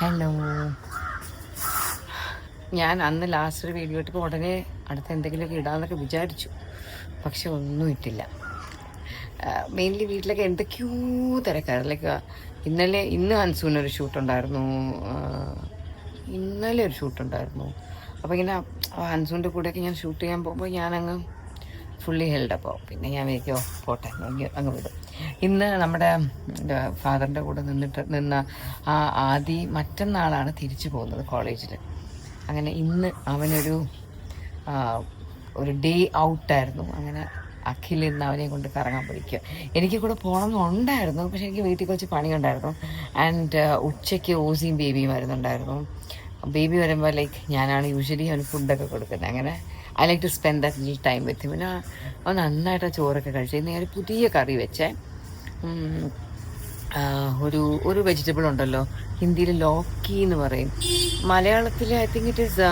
Hello. ഞാൻ അന്ന് last ഒരു വീഡിയോ ഇട്ടപ്പോൾ ഉടനെ അടുത്ത് എന്തെങ്കിലുമൊക്കെ ഇടാമെന്നൊക്കെ വിചാരിച്ചു, പക്ഷെ ഒന്നും ഇട്ടില്ല. മെയിൻലി വീട്ടിലൊക്കെ എന്തൊക്കെയോ തിരക്കാറ്. ലൈക്ക് ഇന്ന് ഹൻസൂനൊരു ഷൂട്ടുണ്ടായിരുന്നു, ഇന്നലെ ഒരു ഷൂട്ടുണ്ടായിരുന്നു. അപ്പോൾ ഇങ്ങനെ ഹൻസൂൻ്റെ കൂടെയൊക്കെ ഞാൻ ഷൂട്ട് ചെയ്യാൻ പോകുമ്പോൾ ഞാനങ്ങ് ഫുള്ളി ഹെൽഡപ്പോൾ പിന്നെ ഞാൻ വിചാരിക്കോ പോട്ടെ അങ്ങ് വിടും. ഇന്ന് നമ്മുടെ ഫാദറിൻ്റെ കൂടെ നിന്ന മറ്റന്നാളാണ് തിരിച്ചു പോകുന്നത് കോളേജിൽ. അങ്ങനെ ഇന്ന് അവനൊരു ഡേ ഔട്ടായിരുന്നു. അങ്ങനെ അഖിൽ ഇന്ന് അവനെ കൊണ്ട് കറങ്ങാൻ പഠിക്കുക. എനിക്ക് കൂടെ പോകണമെന്നുണ്ടായിരുന്നു, പക്ഷേ എനിക്ക് വീട്ടിൽ കുറച്ച് പണിയുണ്ടായിരുന്നു. ആൻഡ് ഉച്ചയ്ക്ക് ഓസിയും ബേബിയും വരുന്നുണ്ടായിരുന്നു. ബേബി വരുമ്പോൾ ലൈക്ക് ഞാനാണ് യൂഷ്വലി അവന് ഫുഡൊക്കെ കൊടുക്കുന്നത്. അങ്ങനെ I like to spend that little time with. പിന്നെ അവൻ നന്നായിട്ട് ചോറൊക്കെ കഴിച്ചു. ഇന്ന് ഞാൻ പുതിയ കറി വെച്ചേ. ഒരു വെജിറ്റബിൾ ഉണ്ടല്ലോ, ഹിന്ദിയിൽ ലോക്കി എന്ന് പറയും, മലയാളത്തിൽ ഐ തിങ്ക് ഇറ്റ് ഈസ്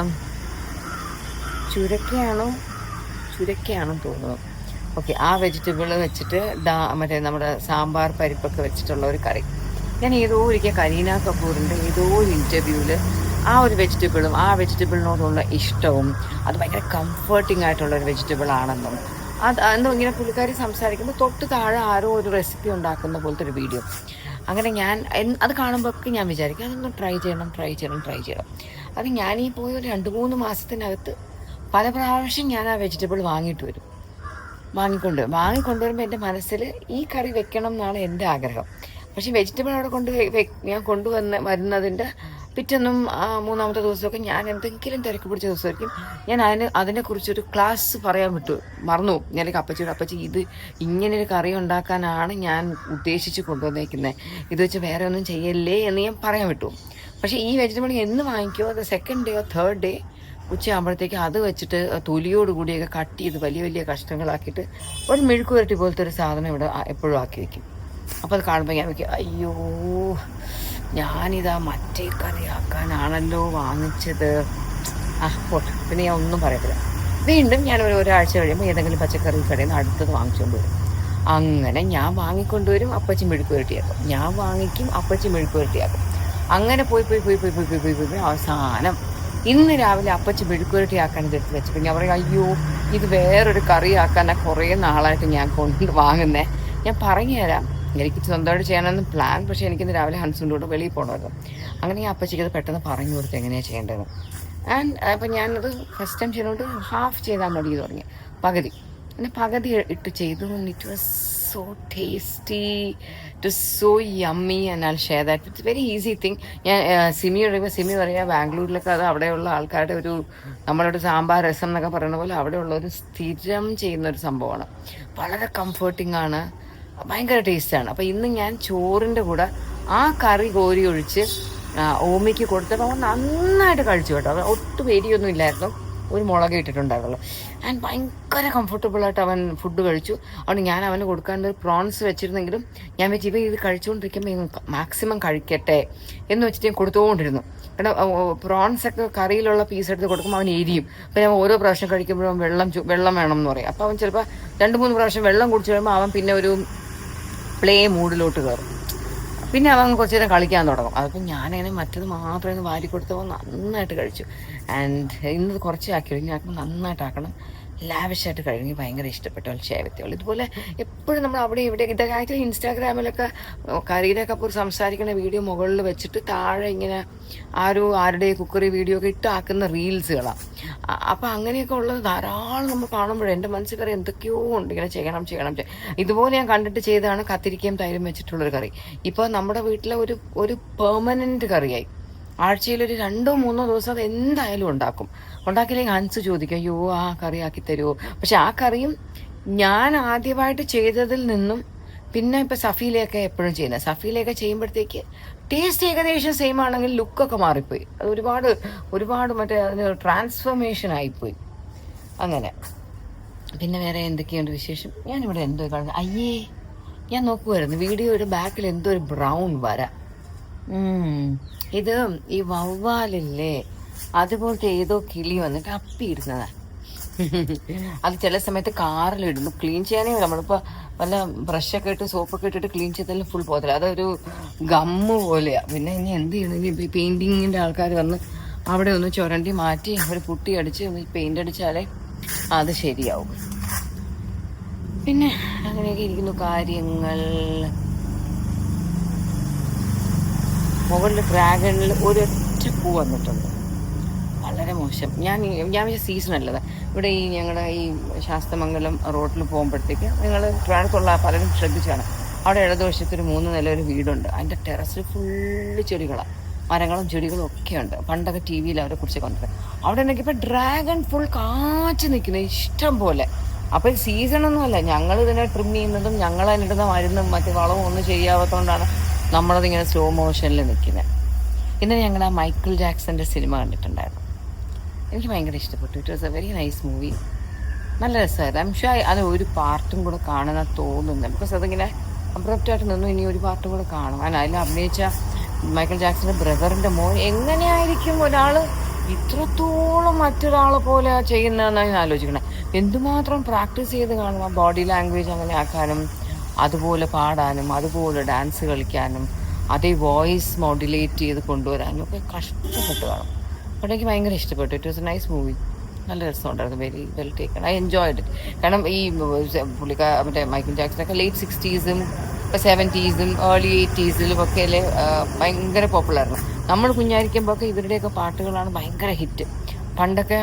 ചുരക്കയാണോ തോന്നുന്നു. ഓക്കെ, ആ വെജിറ്റബിൾ വെച്ചിട്ട് മറ്റേ നമ്മുടെ സാമ്പാർ പരിപ്പൊക്കെ വെച്ചിട്ടുള്ള ഒരു കറി. ഞാൻ ഒരിക്കൽ കരീന കപൂറിൻ്റെ ഒരു ഇൻ്റർവ്യൂവിൽ ആ ഒരു വെജിറ്റബിളും ആ വെജിറ്റബിളിനോടുള്ള ഇഷ്ടവും അത് ഭയങ്കര കംഫർട്ടിംഗ് ആയിട്ടുള്ള ഒരു വെജിറ്റബിൾ ആണെന്നും എന്തോ ഇങ്ങനെ പുള്ളിക്കാരി സംസാരിക്കുമ്പോൾ തൊട്ട് താഴെ ആരോ ഒരു റെസിപ്പി ഉണ്ടാക്കുന്ന പോലത്തെ ഒരു വീഡിയോ. അങ്ങനെ ഞാൻ അത് കാണുമ്പോഴൊക്കെ ഞാൻ വിചാരിക്കും അതൊന്ന് ട്രൈ ചെയ്യണം. അത് ഞാൻ ഈ പോയ ഒരു 2-3 മാസത്തിനകത്ത് പല പ്രാവശ്യം ഞാൻ ആ വെജിറ്റബിൾ വാങ്ങിക്കൊണ്ടുവരുമ്പോൾ എൻ്റെ മനസ്സിൽ ഈ കറി വെക്കണം എന്നാണ് എൻ്റെ ആഗ്രഹം. പക്ഷേ വെജിറ്റബിൾ അവിടെ ഞാൻ വരുന്നതിൻ്റെ പിറ്റൊന്നും 3-ാമത്തെ ദിവസമൊക്കെ ഞാൻ എന്തെങ്കിലും തിരക്ക് പിടിച്ച ദിവസമായിരിക്കും ഞാൻ അതിനെക്കുറിച്ചൊരു ക്ലാസ് പറയാൻ മറന്നു. ഞാനൊക്കെ അപ്പച്ചി ഇത് ഇങ്ങനൊരു കറി ഉണ്ടാക്കാനാണ് ഞാൻ ഉദ്ദേശിച്ച് കൊണ്ടുവന്നേക്കുന്നത്, ഇത് വെച്ച് വേറെ ഒന്നും ചെയ്യല്ലേ എന്ന് ഞാൻ പറയാൻ വിട്ടു. പക്ഷേ ഈ വെജിറ്റബിൾ എന്ന് വാങ്ങിക്കുമോ അത് 2nd ഡേ 3rd ഡേ ഉച്ചയാകുമ്പോഴത്തേക്ക് അത് വെച്ചിട്ട് തൊലിയോടുകൂടിയൊക്കെ കട്ട് ചെയ്ത് വലിയ വലിയ കഷ്ണങ്ങളാക്കിയിട്ട് ഒരു മെഴുക്കുവരട്ടി പോലത്തെ ഒരു സാധനം ഇവിടെ എപ്പോഴും ആക്കി വയ്ക്കും. അപ്പോൾ അത് കാണുമ്പോൾ ഞാൻ വയ്ക്കും, അയ്യോ ഞാനിതാ മറ്റേ കറിയാക്കാനാണല്ലോ വാങ്ങിച്ചത്. പോട്ടെ, പിന്നെ ഞാൻ ഒന്നും പറയത്തില്ല. വീണ്ടും ഞാൻ ഒരാഴ്ച കഴിയുമ്പോൾ ഏതെങ്കിലും പച്ചക്കറി കടയിൽ നിന്ന് അടുത്തത് വാങ്ങിച്ചുകൊണ്ട് വരും. അങ്ങനെ ഞാൻ വാങ്ങിക്കൊണ്ടുവരും, അപ്പച്ചി മെഴുക്ക് പുരട്ടിയാക്കും. ഞാൻ വാങ്ങിക്കും, അപ്പച്ചി മെഴുക്ക് പുരട്ടിയാക്കും. അങ്ങനെ പോയി അവസാനം ഇന്ന് രാവിലെ അപ്പച്ചി മെഴുക്ക് പുരട്ടിയാക്കാൻ ഇതെടുത്ത് വെച്ചപ്പോൾ ഞാൻ പറയും, അയ്യോ ഇത് വേറൊരു കറിയാക്കാനാണ് കുറേ നാളായിട്ട് ഞാൻ വാങ്ങുന്നേ. ഞാൻ പറഞ്ഞു തരാം, എനിക്ക് സ്വന്തമായിട്ട് ചെയ്യാനൊന്നും പ്ലാൻ, പക്ഷേ എനിക്കിന്ന് രാവിലെ ഹൻസിൻ്റെ കൂടെ വെളിയിൽ പോകണമായിരുന്നു. അങ്ങനെ ഞാൻ അപ്പച്ചിക്ക് അത് പെട്ടെന്ന് പറഞ്ഞു കൊടുത്ത് എങ്ങനെയാണ് ചെയ്യേണ്ടത്. ആൻഡ് അപ്പം ഞാനത് ഫസ്റ്റ് ടൈം ചെയ്തുകൊണ്ട് ഹാഫ് ചെയ്താൽ മതി തുടങ്ങി, പകുതി ഇട്ട് ചെയ്തു. It was so tasty, it was so yummy and I'll share that. It's very easy thing. ഞാൻ സിമി പറയുക ബാംഗ്ലൂരിലൊക്കെ അത് അവിടെയുള്ള ആൾക്കാരുടെ നമ്മളോട് സാമ്പാർ രസം എന്നൊക്കെ പറയുന്ന പോലെ അവിടെയുള്ള ഒരു സ്ഥിരം ചെയ്യുന്നൊരു സംഭവമാണ്. വളരെ കംഫർട്ടിംഗ് ആണ്, ഭയങ്കര ടേസ്റ്റാണ്. അപ്പോൾ ഇന്ന് ഞാൻ ചോറിൻ്റെ കൂടെ ആ കറി കോരി ഒഴിച്ച് ഓമിക്ക് കൊടുത്തപ്പോൾ അവൻ നന്നായിട്ട് കഴിച്ചു കേട്ടോ. അവൻ ഒട്ടും എരിയൊന്നും ഇല്ലായിരുന്നു, ഒരു മുളക് ഇട്ടിട്ടുണ്ടായിരുന്നുള്ളൂ. ആൻഡ് ഭയങ്കര കംഫർട്ടബിളായിട്ട് അവൻ ഫുഡ് കഴിച്ചു. അതുകൊണ്ട് ഞാൻ അവന് കൊടുക്കാനൊരു പ്രോൺസ് വെച്ചിരുന്നെങ്കിലും ഞാൻ വെച്ച് ഇത് കഴിച്ചുകൊണ്ടിരിക്കുമ്പോൾ മാക്സിമം കഴിക്കട്ടെ എന്ന് വെച്ചിട്ട് ഞാൻ കൊടുത്തുകൊണ്ടിരുന്നു. കാരണം പ്രോൺസൊക്കെ കറിയിലുള്ള പീസ് എടുത്ത് കൊടുക്കുമ്പോൾ അവൻ എരിയും. പിന്നെ അവൻ ഓരോ പ്രാവശ്യം കഴിക്കുമ്പോഴും വെള്ളം വേണം എന്ന് പറയും. അപ്പോൾ അവൻ ചിലപ്പോൾ 2-3 പ്രാവശ്യം വെള്ളം കുടിച്ച് കഴിയുമ്പോൾ അവൻ പിന്നെ ഒരു പ്ലേ മൂഡിലോട്ട് കയറും. പിന്നെ അവൻ കുറച്ച് നേരം കളിക്കാൻ തുടങ്ങും. അതിപ്പോൾ ഞാനങ്ങനെ മറ്റത് മാത്രം വാരി കൊടുത്തപ്പോൾ നന്നായിട്ട് കഴിച്ചു. ആൻഡ് ഇന്നത് കുറച്ച് ആക്കി ഇനി ആക്കുമ്പോൾ നന്നായിട്ടാക്കണം, ലാവിഷായിട്ട് കഴിഞ്ഞ് ഭയങ്കര ഇഷ്ടപ്പെട്ടു. ഷേവത്തിയുള്ളൂ ഇതുപോലെ എപ്പോഴും നമ്മൾ അവിടെ ഇവിടെ ഇതൊക്കെ ആയിട്ട് ഇൻസ്റ്റാഗ്രാമിലൊക്കെ കരീന കപൂർ സംസാരിക്കുന്ന വീഡിയോ മുകളിൽ വെച്ചിട്ട് താഴെ ഇങ്ങനെ ആരുടെ കുക്കറി വീഡിയോ ഒക്കെ ഇട്ട് ആക്കുന്ന റീൽസുകളാണ്. അപ്പം അങ്ങനെയൊക്കെ ഉള്ളത് ധാരാളം നമ്മൾ കാണുമ്പോഴേ എൻ്റെ മനസ്സിൽ കറി എന്തൊക്കെയോ ഉണ്ട്, ഇങ്ങനെ ചെയ്യണം. ഇതുപോലെ ഞാൻ കണ്ടിട്ട് ചെയ്തതാണ് കത്തിരിക്കയും തൈരും വെച്ചിട്ടുള്ളൊരു കറി. ഇപ്പോൾ നമ്മുടെ വീട്ടിലെ ഒരു പെർമനൻറ്റ് കറിയായി. ആഴ്ചയിലൊരു 2-3 ദിവസം അത് എന്തായാലും ഉണ്ടാക്കില്ലെങ്കിൽ ഹൻസ് ചോദിക്കും, അയ്യോ ആ കറി ആക്കി തരുമോ. പക്ഷെ ആ കറിയും ഞാൻ ആദ്യമായിട്ട് ചെയ്തതിൽ നിന്നും പിന്നെ ഇപ്പം സഫീലയൊക്കെ എപ്പോഴും ചെയ്യുന്നത്, സഫീലയൊക്കെ ചെയ്യുമ്പോഴത്തേക്ക് ടേസ്റ്റ് ഏകദേശം സെയിം ആണെങ്കിൽ ലുക്കൊക്കെ മാറിപ്പോയി. അത് ഒരുപാട് മറ്റേ അതിന് ട്രാൻസ്ഫോർമേഷൻ ആയിപ്പോയി. അങ്ങനെ പിന്നെ വേറെ എന്തൊക്കെയുണ്ട് വിശേഷം? ഞാനിവിടെ എന്തോ കാണുന്നത്, അയ്യേ ഞാൻ നോക്കുമായിരുന്നു വീഡിയോയുടെ ബാക്കിൽ എന്തോ ഒരു ബ്രൗൺ വര. ഇത് ഈ വവ്വാലില്ലേ അതുപോലത്തെ ഏതോ കിളി വന്നിട്ട് അപ്പിയിരുന്നതാ. അത് ചില സമയത്ത് കാറിലിടുന്നു, ക്ലീൻ ചെയ്യാനേ നമ്മളിപ്പോൾ വല്ല ബ്രഷൊക്കെ ഇട്ട് സോപ്പൊക്കെ ഇട്ടിട്ട് ക്ലീൻ ചെയ്താലും ഫുൾ പോകത്തില്ല. അതൊരു ഗമ്മ് പോലെയാണ്. പിന്നെ ഇനി എന്ത് ചെയ്യണം, ഇനി പെയിൻറ്റിങ്ങിൻ്റെ ആൾക്കാർ വന്ന് അവിടെ ഒന്ന് ചുരണ്ടി മാറ്റി ഒരു പുട്ടി അടിച്ച് പെയിൻ്റ് അടിച്ചാലേ അത് ശരിയാവും. പിന്നെ അങ്ങനെയൊക്കെ ഇരിക്കുന്നു കാര്യങ്ങൾ. മുകളിൽ ഡ്രാഗണിൽ ഒരൊറ്റ പൂ വന്നിട്ടുണ്ട്, വളരെ മോശം. ഞാൻ സീസൺ അല്ലത് ഇവിടെ ഈ ഞങ്ങളുടെ ഈ ശാസ്തമംഗലം റോഡിൽ പോകുമ്പോഴത്തേക്ക് നിങ്ങൾ ട്രാൻസുള്ള പലരും ശ്രദ്ധിച്ചാണ്, അവിടെ ഇടതുവശത്ത് ഒരു 3 നില ഒരു വീടുണ്ട്. അതിൻ്റെ ടെറസിൽ ഫുള്ള് ചെടികളാണ്, മരങ്ങളും ചെടികളും ഒക്കെ ഉണ്ട്. പണ്ടൊക്കെ ടി വിയിൽ അവരെ കുറിച്ച് കണ്ടിട്ട് അവിടെ നോക്കിയപ്പോൾ ഡ്രാഗൺ ഫുൾ കാച്ചു നിൽക്കുന്നത് ഇഷ്ടം പോലെ. അപ്പോൾ സീസണൊന്നുമല്ല, ഞങ്ങൾ ഇതിനെ ട്രിം ചെയ്യുന്നതും ഞങ്ങൾ അതിനിടുന്ന മരുന്നും മറ്റു വളവും ഒന്നും ചെയ്യാത്തതുകൊണ്ടാണ് നമ്മളതിങ്ങനെ സ്ലോ മോഷനിൽ നിൽക്കുന്നത്. ഇന്ന് ഞങ്ങൾ ആ മൈക്കിൾ ജാക്സൻ്റെ സിനിമ കണ്ടിട്ടുണ്ടായിരുന്നു. എനിക്ക് ഭയങ്കര ഇഷ്ടപ്പെട്ടു. It was A very nice movie. നല്ല രസമായിരുന്നു. ഐം ഷുവർ അത് ഒരു പാർട്ടും കൂടെ കാണുന്ന തോന്നുന്നു, ബിക്കോസ് അതിങ്ങനെ അബ്രപ്റ്റായിട്ട് നിന്നു. ഇനി ഒരു പാർട്ടും കൂടെ കാണും. അതിൽ അഭിനയിച്ച മൈക്കിൾ ജാക്സന്റെ ബ്രദറിൻ്റെ മോൻ എങ്ങനെയായിരിക്കും ഒരാൾ ഇത്രത്തോളം മറ്റൊരാളെ പോലെ ചെയ്യുന്നതെന്നാണ് ഞാൻ ആലോചിക്കണേ. എന്തുമാത്രം പ്രാക്ടീസ് ചെയ്ത് കാണും, ആ ബോഡി ലാംഗ്വേജ് അങ്ങനെ ആക്കാനും അതുപോലെ പാടാനും അതുപോലെ ഡാൻസ് കളിക്കാനും അതേ വോയിസ് മോഡുലേറ്റ് ചെയ്ത് കൊണ്ടുവരാനും ഒക്കെ കഷ്ടപ്പെട്ട് കാണും. അപ്പോൾ എനിക്ക് ഭയങ്കര ഇഷ്ടപ്പെട്ടു. It was A nice movie. നല്ല രസമുണ്ടായിരുന്നു. Very well taken. I enjoyed it. കാരണം ഈ മറ്റേ Michael ജാക്സനൊക്കെ late 60s 70s early 80s ഒക്കെ ഭയങ്കര പോപ്പുലറായിരുന്നു. നമ്മൾ കുഞ്ഞായിരിക്കുമ്പോൾ ഒക്കെ ഇവരുടെയൊക്കെ പാട്ടുകളാണ് ഭയങ്കര ഹിറ്റ്. പണ്ടൊക്കെ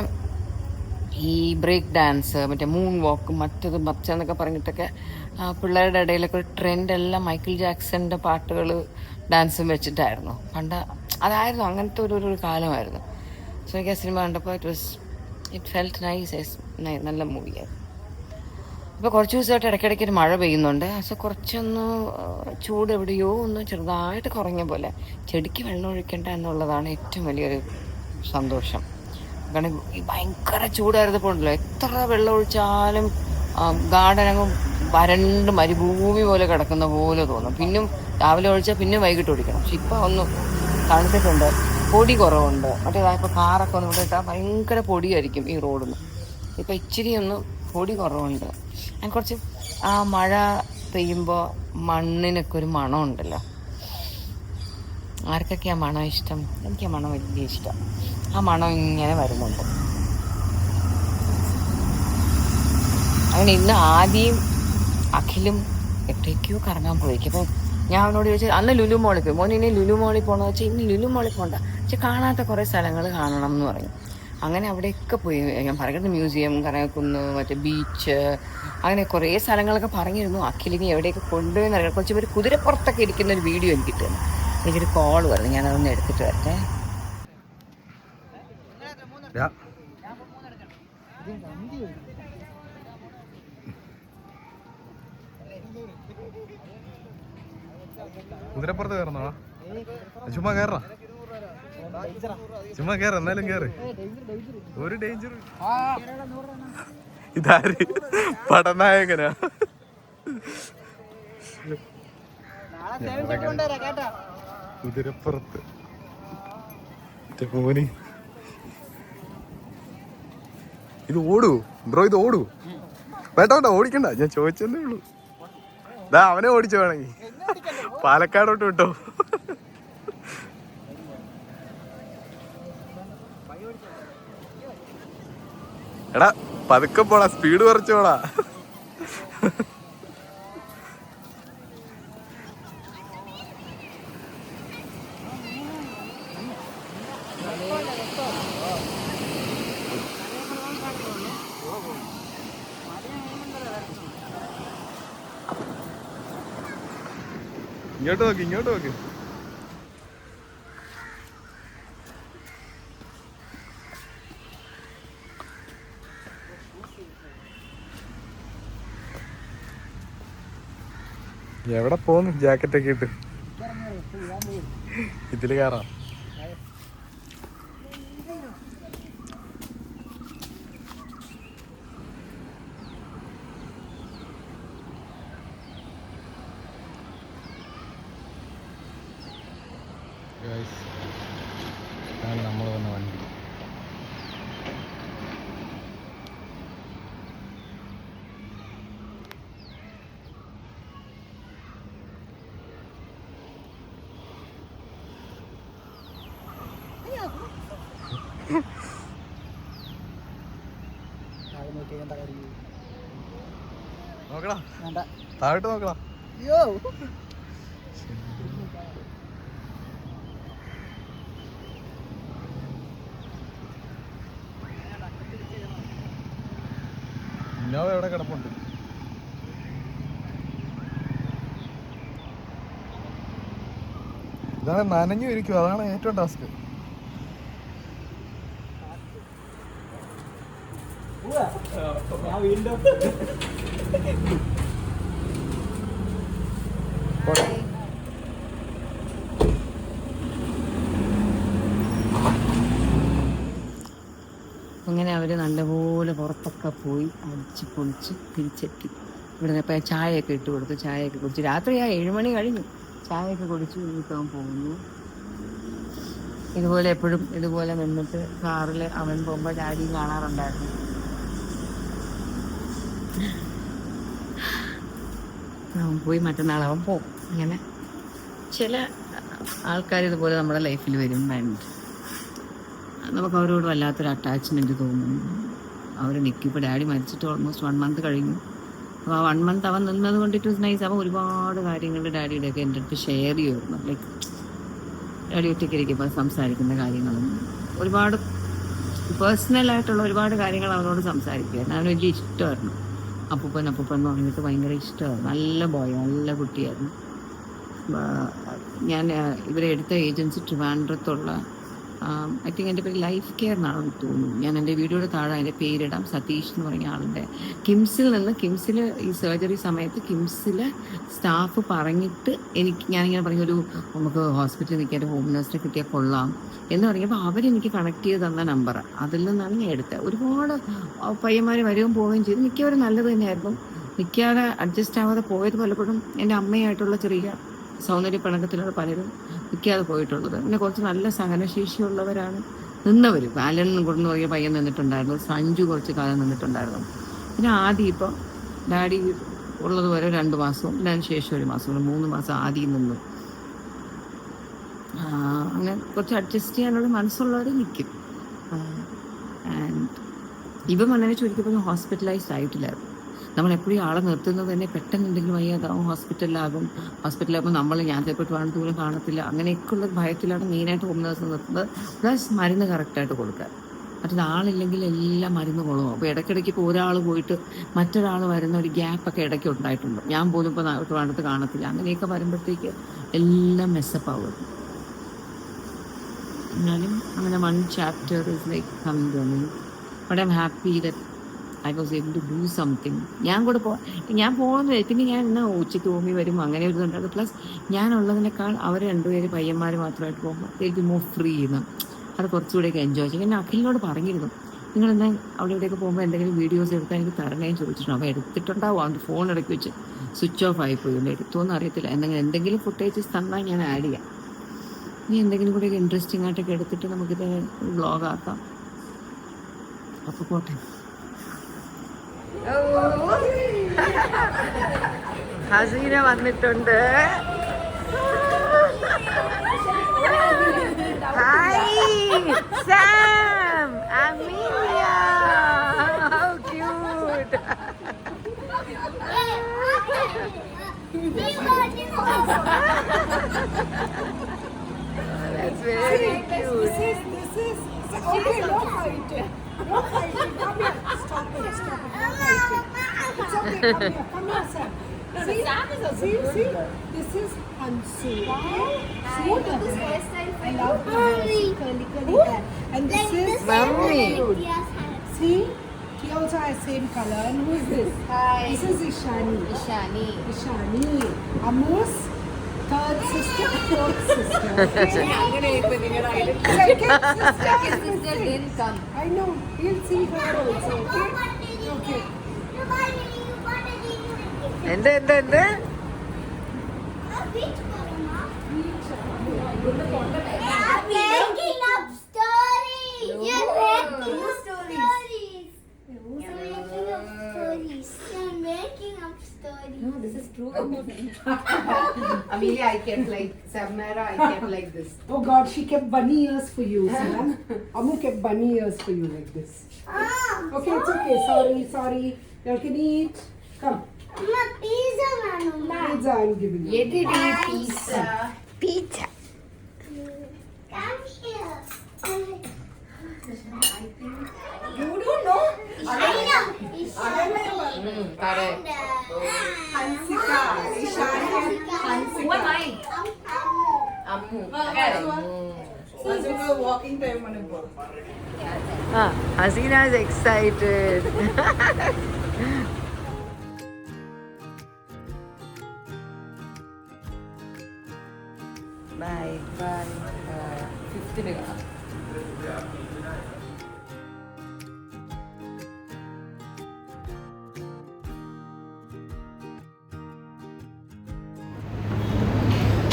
ഈ ബ്രേക്ക് ഡാൻസ്, മറ്റേ മൂൺ വാക്ക്, മറ്റത് മച്ചെന്നൊക്കെ പറഞ്ഞിട്ടൊക്കെ പിള്ളേരുടെ ഇടയിലൊക്കെ ഒരു ട്രെൻഡെല്ലാം മൈക്കിൾ ജാക്സന്റെ പാട്ടുകൾ ഡാൻസും വെച്ചിട്ടായിരുന്നു പണ്ട്. അതായിരുന്നു അങ്ങനത്തെ ഒരു കാലമായിരുന്നു. സോ എനിക്ക് ആ സിനിമ കണ്ടപ്പോൾ ഇറ്റ് ഫെൽറ്റ് നൈസ്. നല്ല മൂവിയായിരുന്നു. ഇപ്പോൾ കുറച്ച് ദിവസമായിട്ട് ഇടയ്ക്കിടയ്ക്ക് ഒരു മഴ പെയ്യുന്നുണ്ട്. പക്ഷെ കുറച്ചൊന്ന് ചൂട് എവിടെയോ ഒന്ന് ചെറുതായിട്ട് കുറഞ്ഞ പോലെ. ചെടിക്ക് വെള്ളം ഒഴിക്കേണ്ട എന്നുള്ളതാണ് ഏറ്റവും വലിയൊരു സന്തോഷം. കാരണം ഈ ഭയങ്കര ചൂടായിരുന്നപ്പോൾ ഉണ്ടല്ലോ, എത്ര വെള്ളം ഒഴിച്ചാലും ഗാർഡൻ അങ്ങ് വരണ്ട് മരുഭൂമി പോലെ കിടക്കുന്ന പോലെ തോന്നും. പിന്നും രാവിലെ ഒഴിച്ചാൽ പിന്നെ വൈകിട്ട് ഒഴിക്കണം. പക്ഷെ ഇപ്പം ഒന്ന് തണുത്തിട്ടുണ്ട്, പൊടി കുറവുണ്ട്. മറ്റേതായപ്പോൾ കാറൊക്കെ ഒന്ന് ഇവിടെ ഇട്ടാൽ ഭയങ്കര പൊടിയായിരിക്കും ഈ റോഡിൽ നിന്ന്. ഇപ്പം ഇച്ചിരി ഒന്ന് പൊടി കുറവുണ്ട്. ഞാൻ കുറച്ച് ആ മഴ പെയ്യുമ്പോൾ മണ്ണിനൊക്കെ ഒരു മണമുണ്ടല്ലോ, ആർക്കൊക്കെ ആ മണം ഇഷ്ടം? എനിക്ക് ആ മണം വലിയ ഇഷ്ടം. ആ മണം ഇങ്ങനെ വരുന്നുണ്ട്. അങ്ങനെ ഇന്ന് ആദ്യം അഖിലും എട്ടേക്കോ കറങ്ങാൻ പോയിരിക്കും. അപ്പോൾ ഞാൻ അവനോട് ചോദിച്ചാൽ അന്ന് ലുലു മോളിൽ പോയി. മോൻ ഇനി ലുലു മോളിൽ പോകണമെന്ന് വെച്ചാൽ ഇന്ന് ലുലു മോളിൽ പോകണ്ട, പക്ഷെ കാണാത്ത കുറേ സ്ഥലങ്ങൾ കാണണം എന്ന് പറയും. അങ്ങനെ അവിടെയൊക്കെ പോയി. ഞാൻ പറയുന്നത് മ്യൂസിയം, കനകക്കുന്ന്, മറ്റേ ബീച്ച്, അങ്ങനെ കുറേ സ്ഥലങ്ങളൊക്കെ പറഞ്ഞിരുന്നു. അഖിലിനി എവിടെയൊക്കെ കൊണ്ടുപോയി അറിയാം. കുറച്ച് പേര് കുതിരപ്പുറത്തൊക്കെ ഇരിക്കുന്ന ഒരു വീഡിയോ എനിക്ക് കിട്ടുന്നു. എനിക്കൊരു കോൾ വരുന്നു, ഞാനതൊന്ന് എടുത്തിട്ട് വരട്ടെ. കുതിരപ്പുറത്ത് കയറുന്നോ? ചുമ്മാ കയറാ, ചുമ്മാ കയറ, എന്നാലും കയറി. ഒരു ഡേഞ്ചർ. ഇതാര് പടനായകനാ? കുതിരപ്പുറത്ത് മോനി. ഇത് ഓടൂ ബ്രോ, ഇത് ഓടൂ. വേണ്ട വേണ്ട, ഓടിക്കണ്ട, ഞാൻ ചോദിച്ചതേ ഉള്ളൂ. ദാ അവനെ ഓടിച്ചു വേണമെങ്കിൽ പാലക്കാടോട്ട് വിട്ടോ. എടാ പതുക്കെ പോടാ, സ്പീഡ് കുറച്ചോടാ. ഇങ്ങോട്ട് നോക്ക്, ഇങ്ങോട്ട് നോക്ക്. എവിടെ പോന്നു ജാക്കറ്റൊക്കെ ഇട്ട്? ഇതില് കയറാം. നമ്മൾ വന്ന വണ്ടി. നോക്കടാ, താഴോട്ട് നോക്കടാ. ഇന്നോവ എവിടെ കിടപ്പുണ്ട്? ഇതാണ് നനഞ്ഞു ഇരിക്കും, അതാണ് ഏറ്റവും ടാസ്ക്. അങ്ങനെ അവർ നല്ലപോലെ പുറത്തൊക്കെ പോയി അടിച്ച് പൊളിച്ച് തിരിച്ചെത്തി. ഇവിടെ ഇപ്പം ചായയൊക്കെ ഇട്ട് കൊടുത്തു, ചായയൊക്കെ കുടിച്ച് രാത്രിയായി 7 മണി കഴിഞ്ഞു. ചായയൊക്കെ കുടിച്ച് വീട്ടാൻ പോകുന്നു. ഇതുപോലെ എപ്പോഴും ഇതുപോലെ നിന്നിട്ട് കാറിൽ അവൻ പോകുമ്പോൾ ഡാഡിയും കാണാറുണ്ടായിരുന്നു. അവൻ പോയി മറ്റന്നാൾ അവൻ പോകും. അങ്ങനെ ചില ആൾക്കാർ ഇതുപോലെ നമ്മുടെ ലൈഫിൽ വരും. നമുക്ക് അവരോട് വല്ലാത്തൊരു അറ്റാച്ച്മെൻറ്റ് തോന്നുന്നു. അവർ നിൽക്കും. ഇപ്പോൾ ഡാഡി മരിച്ചിട്ട് ഓൾമോസ്റ്റ് 1 മന്ത് കഴിഞ്ഞു. അപ്പോൾ ആ 1 മന്ത് അവൻ നിന്നത് കൊണ്ട് ഇറ്റ് വാസ് നൈസ്. അവൻ ഒരുപാട് കാര്യങ്ങൾ ഡാഡിയുടെയൊക്കെ എൻ്റെ അടുത്ത് ഷെയർ ചെയ്യുമായിരുന്നു. ലൈക്ക് ഡാഡി ഒറ്റയ്ക്ക് ഇരിക്കുമ്പോൾ സംസാരിക്കുന്ന കാര്യങ്ങളും ഒരുപാട് പേഴ്സണലായിട്ടുള്ള ഒരുപാട് കാര്യങ്ങൾ അവനോട് സംസാരിക്കുമായിരുന്നു. അവന് വലിയ ഇഷ്ടമായിരുന്നു. അപ്പൂപ്പൻ എന്ന് പറഞ്ഞിട്ട് ഭയങ്കര ഇഷ്ടമായിരുന്നു. നല്ല ബോയ്, നല്ല കുട്ടിയായിരുന്നു. ഞാൻ ഇവരെ എടുത്ത ഏജൻസി ട്രിവാൻഡ്രത്തുള്ള ഐ തിങ്ക് എൻ്റെ പേര് ലൈഫ് കെയർ എന്നാണെന്ന് തോന്നുന്നു. ഞാൻ എൻ്റെ വീഡിയോയുടെ താഴെ അതിൻ്റെ പേരിടാം. സതീഷ് എന്ന് പറഞ്ഞ ആളുടെ കിംസിൽ ഈ സർജറി സമയത്ത് കിംസിലെ സ്റ്റാഫ് പറഞ്ഞിട്ട് ഞാനിങ്ങനെ പറഞ്ഞൊരു നമുക്ക് ഹോസ്പിറ്റലിൽ നിൽക്കാൻ ഹോം നഴ്സിനെ കിട്ടിയാൽ കൊള്ളാം എന്ന് പറഞ്ഞപ്പോൾ അവരെനിക്ക് കണക്ട് ചെയ്ത് തന്ന നമ്പറാണ്. അതിൽ നിന്നാണ് ഞാൻ എടുത്തത്. ഒരുപാട് പയ്യന്മാർ വരികയും പോവുകയും ചെയ്തു. മിക്കവരും നല്ലത് തന്നെയായിരുന്നു. മിക്കവാറും അഡ്ജസ്റ്റ് ആവാതെ പോയത് പലപ്പോഴും എൻ്റെ അമ്മയായിട്ടുള്ള ചെറിയ സൗന്ദര്യ പിണക്കത്തിലുള്ള പലരും മിക്കാതെ പോയിട്ടുള്ളത്. പിന്നെ കുറച്ച് നല്ല സഹനശേഷിയുള്ളവരാണ് നിന്നവർ. ബാലൻ കൊടുന്ന് പോയ പയ്യൻ നിന്നിട്ടുണ്ടായിരുന്നു. സഞ്ജു കുറച്ച് കാലം നിന്നിട്ടുണ്ടായിരുന്നു. പിന്നെ ആദ്യം ഇപ്പം ഡാഡി ഉള്ളത് വരെ 2 മാസവും അതിന് ശേഷം 1 മാസം 3 മാസം ആദ്യം നിന്നു. അങ്ങനെ കുറച്ച് അഡ്ജസ്റ്റ് ചെയ്യാനുള്ള മനസ്സുള്ളവർ നിൽക്കും. ആൻഡ് ഇവ അങ്ങനെ ചുരുക്കിയപ്പോൾ ഹോസ്പിറ്റലൈസ്ഡ് ആയിട്ടില്ലായിരുന്നു. നമ്മളെപ്പോഴും ആളെ നിർത്തുന്നത് തന്നെ പെട്ടെന്ന് എന്തെങ്കിലും വയ്യാതാവും, ഹോസ്പിറ്റലാകുമ്പോൾ ഞാൻ ചിലപ്പോൾ 1 ദൂരം കാണത്തില്ല. അങ്ങനെയൊക്കെയുള്ള ഭയത്തിലാണ് മെയിനായിട്ട് ഹോം നേഴ്സ് നിർത്തുന്നത്. പ്ലസ് മരുന്ന് കറക്റ്റായിട്ട് കൊടുക്കുക. മറ്റത് ആളില്ലെങ്കിൽ എല്ലാം മരുന്ന് കൊള്ളുമോ. അപ്പോൾ ഇടയ്ക്കിടയ്ക്ക് ഇപ്പോൾ ഒരാൾ പോയിട്ട് മറ്റൊരാൾ വരുന്ന ഒരു ഗ്യാപ്പൊക്കെ ഇടയ്ക്ക് ഉണ്ടായിട്ടുണ്ട്. ഞാൻ പോലും ഇപ്പോൾ ട്രിവാൻഡ്രത്ത് കാണത്തില്ല. അങ്ങനെയൊക്കെ വരുമ്പോഴത്തേക്ക് എല്ലാം മെസ്സപ്പാവും. എന്നാലും അങ്ങനെ 1 chapter is like coming to me. But I'm happy that I was able to do something. ഞാൻ പോകുന്നത് പിന്നെ ഞാൻ എന്നാൽ ഉച്ചയ്ക്ക് ഭൂമി വരും അങ്ങനെ ഒരു ഇതുണ്ട്. പ്ലസ് ഞാനുള്ളതിനേക്കാൾ അവർ 2 പേര് പയ്യന്മാർ മാത്രമായിട്ട് പോകുമ്പോൾ എനിക്ക് മോർ ഫ്രീ ചെയ്യുന്നു. അത് കുറച്ചുകൂടെയൊക്കെ എൻജോയ് ചെയ്യും. ഞാൻ അഖിലിനോട് പറഞ്ഞിരുന്നു, നിങ്ങളെന്താ അവിടെ ഇവിടെയൊക്കെ പോകുമ്പോൾ എന്തെങ്കിലും വീഡിയോസ് എടുക്കാൻ എനിക്ക് തരണേന്ന് ചോദിച്ചിട്ടുണ്ട്. അപ്പോൾ എടുത്തിട്ടുണ്ടാവും. അവൻ്റെ ഫോൺ ഇടയ്ക്ക് വെച്ച് സ്വിച്ച് ഓഫ് ആയിപ്പോയി. എടുത്തോന്നും അറിയത്തില്ല. എന്തെങ്കിലും ഫുട്ടേജസ് തന്നാൽ ഞാൻ ആഡ് ചെയ്യാം. ഇനി എന്തെങ്കിലും കൂടെയൊക്കെ ഇൻട്രസ്റ്റിംഗ് ആയിട്ടൊക്കെ എടുത്തിട്ട് നമുക്കിത് വ്ളോഗാക്കാം. അപ്പോൾ പോട്ടെ. ഹസീന വന്നിട്ടുണ്ട്. Hi Sam, amelia, how cute. That's very cute. This is okay, no fighting. No fighting. Come here. Stop it. No fighting. It's okay. Come here, Sam. See. This is Hansu. See? This hairstyle I love curly hair. And this is Mummy. See? He also has same color. And who is this? Hi. This is Ishani. Ishani. Amu's 3rd sister, 4th sister. Second sister didn't come. I know. We'll see her also. Okay. എന്ത് Making up stories. You're making up stories. You're making up stories. No, this is true. Amelia, I kept like Samara, I kept like this. Oh God, she kept bunny ears for you, Sam. Amu kept bunny ears for you like this. Okay, it's okay. Sorry. You can eat. Come. Amma, pizza വേണം. Pizza I'm giving you. എതിടി പീസ പീച്ച Come here. You don't know? I know. Hansika. Ishani. Hansika. Ammu Hansika walking time on a book. Haseena is excited. Bye bye 5th കാണാം.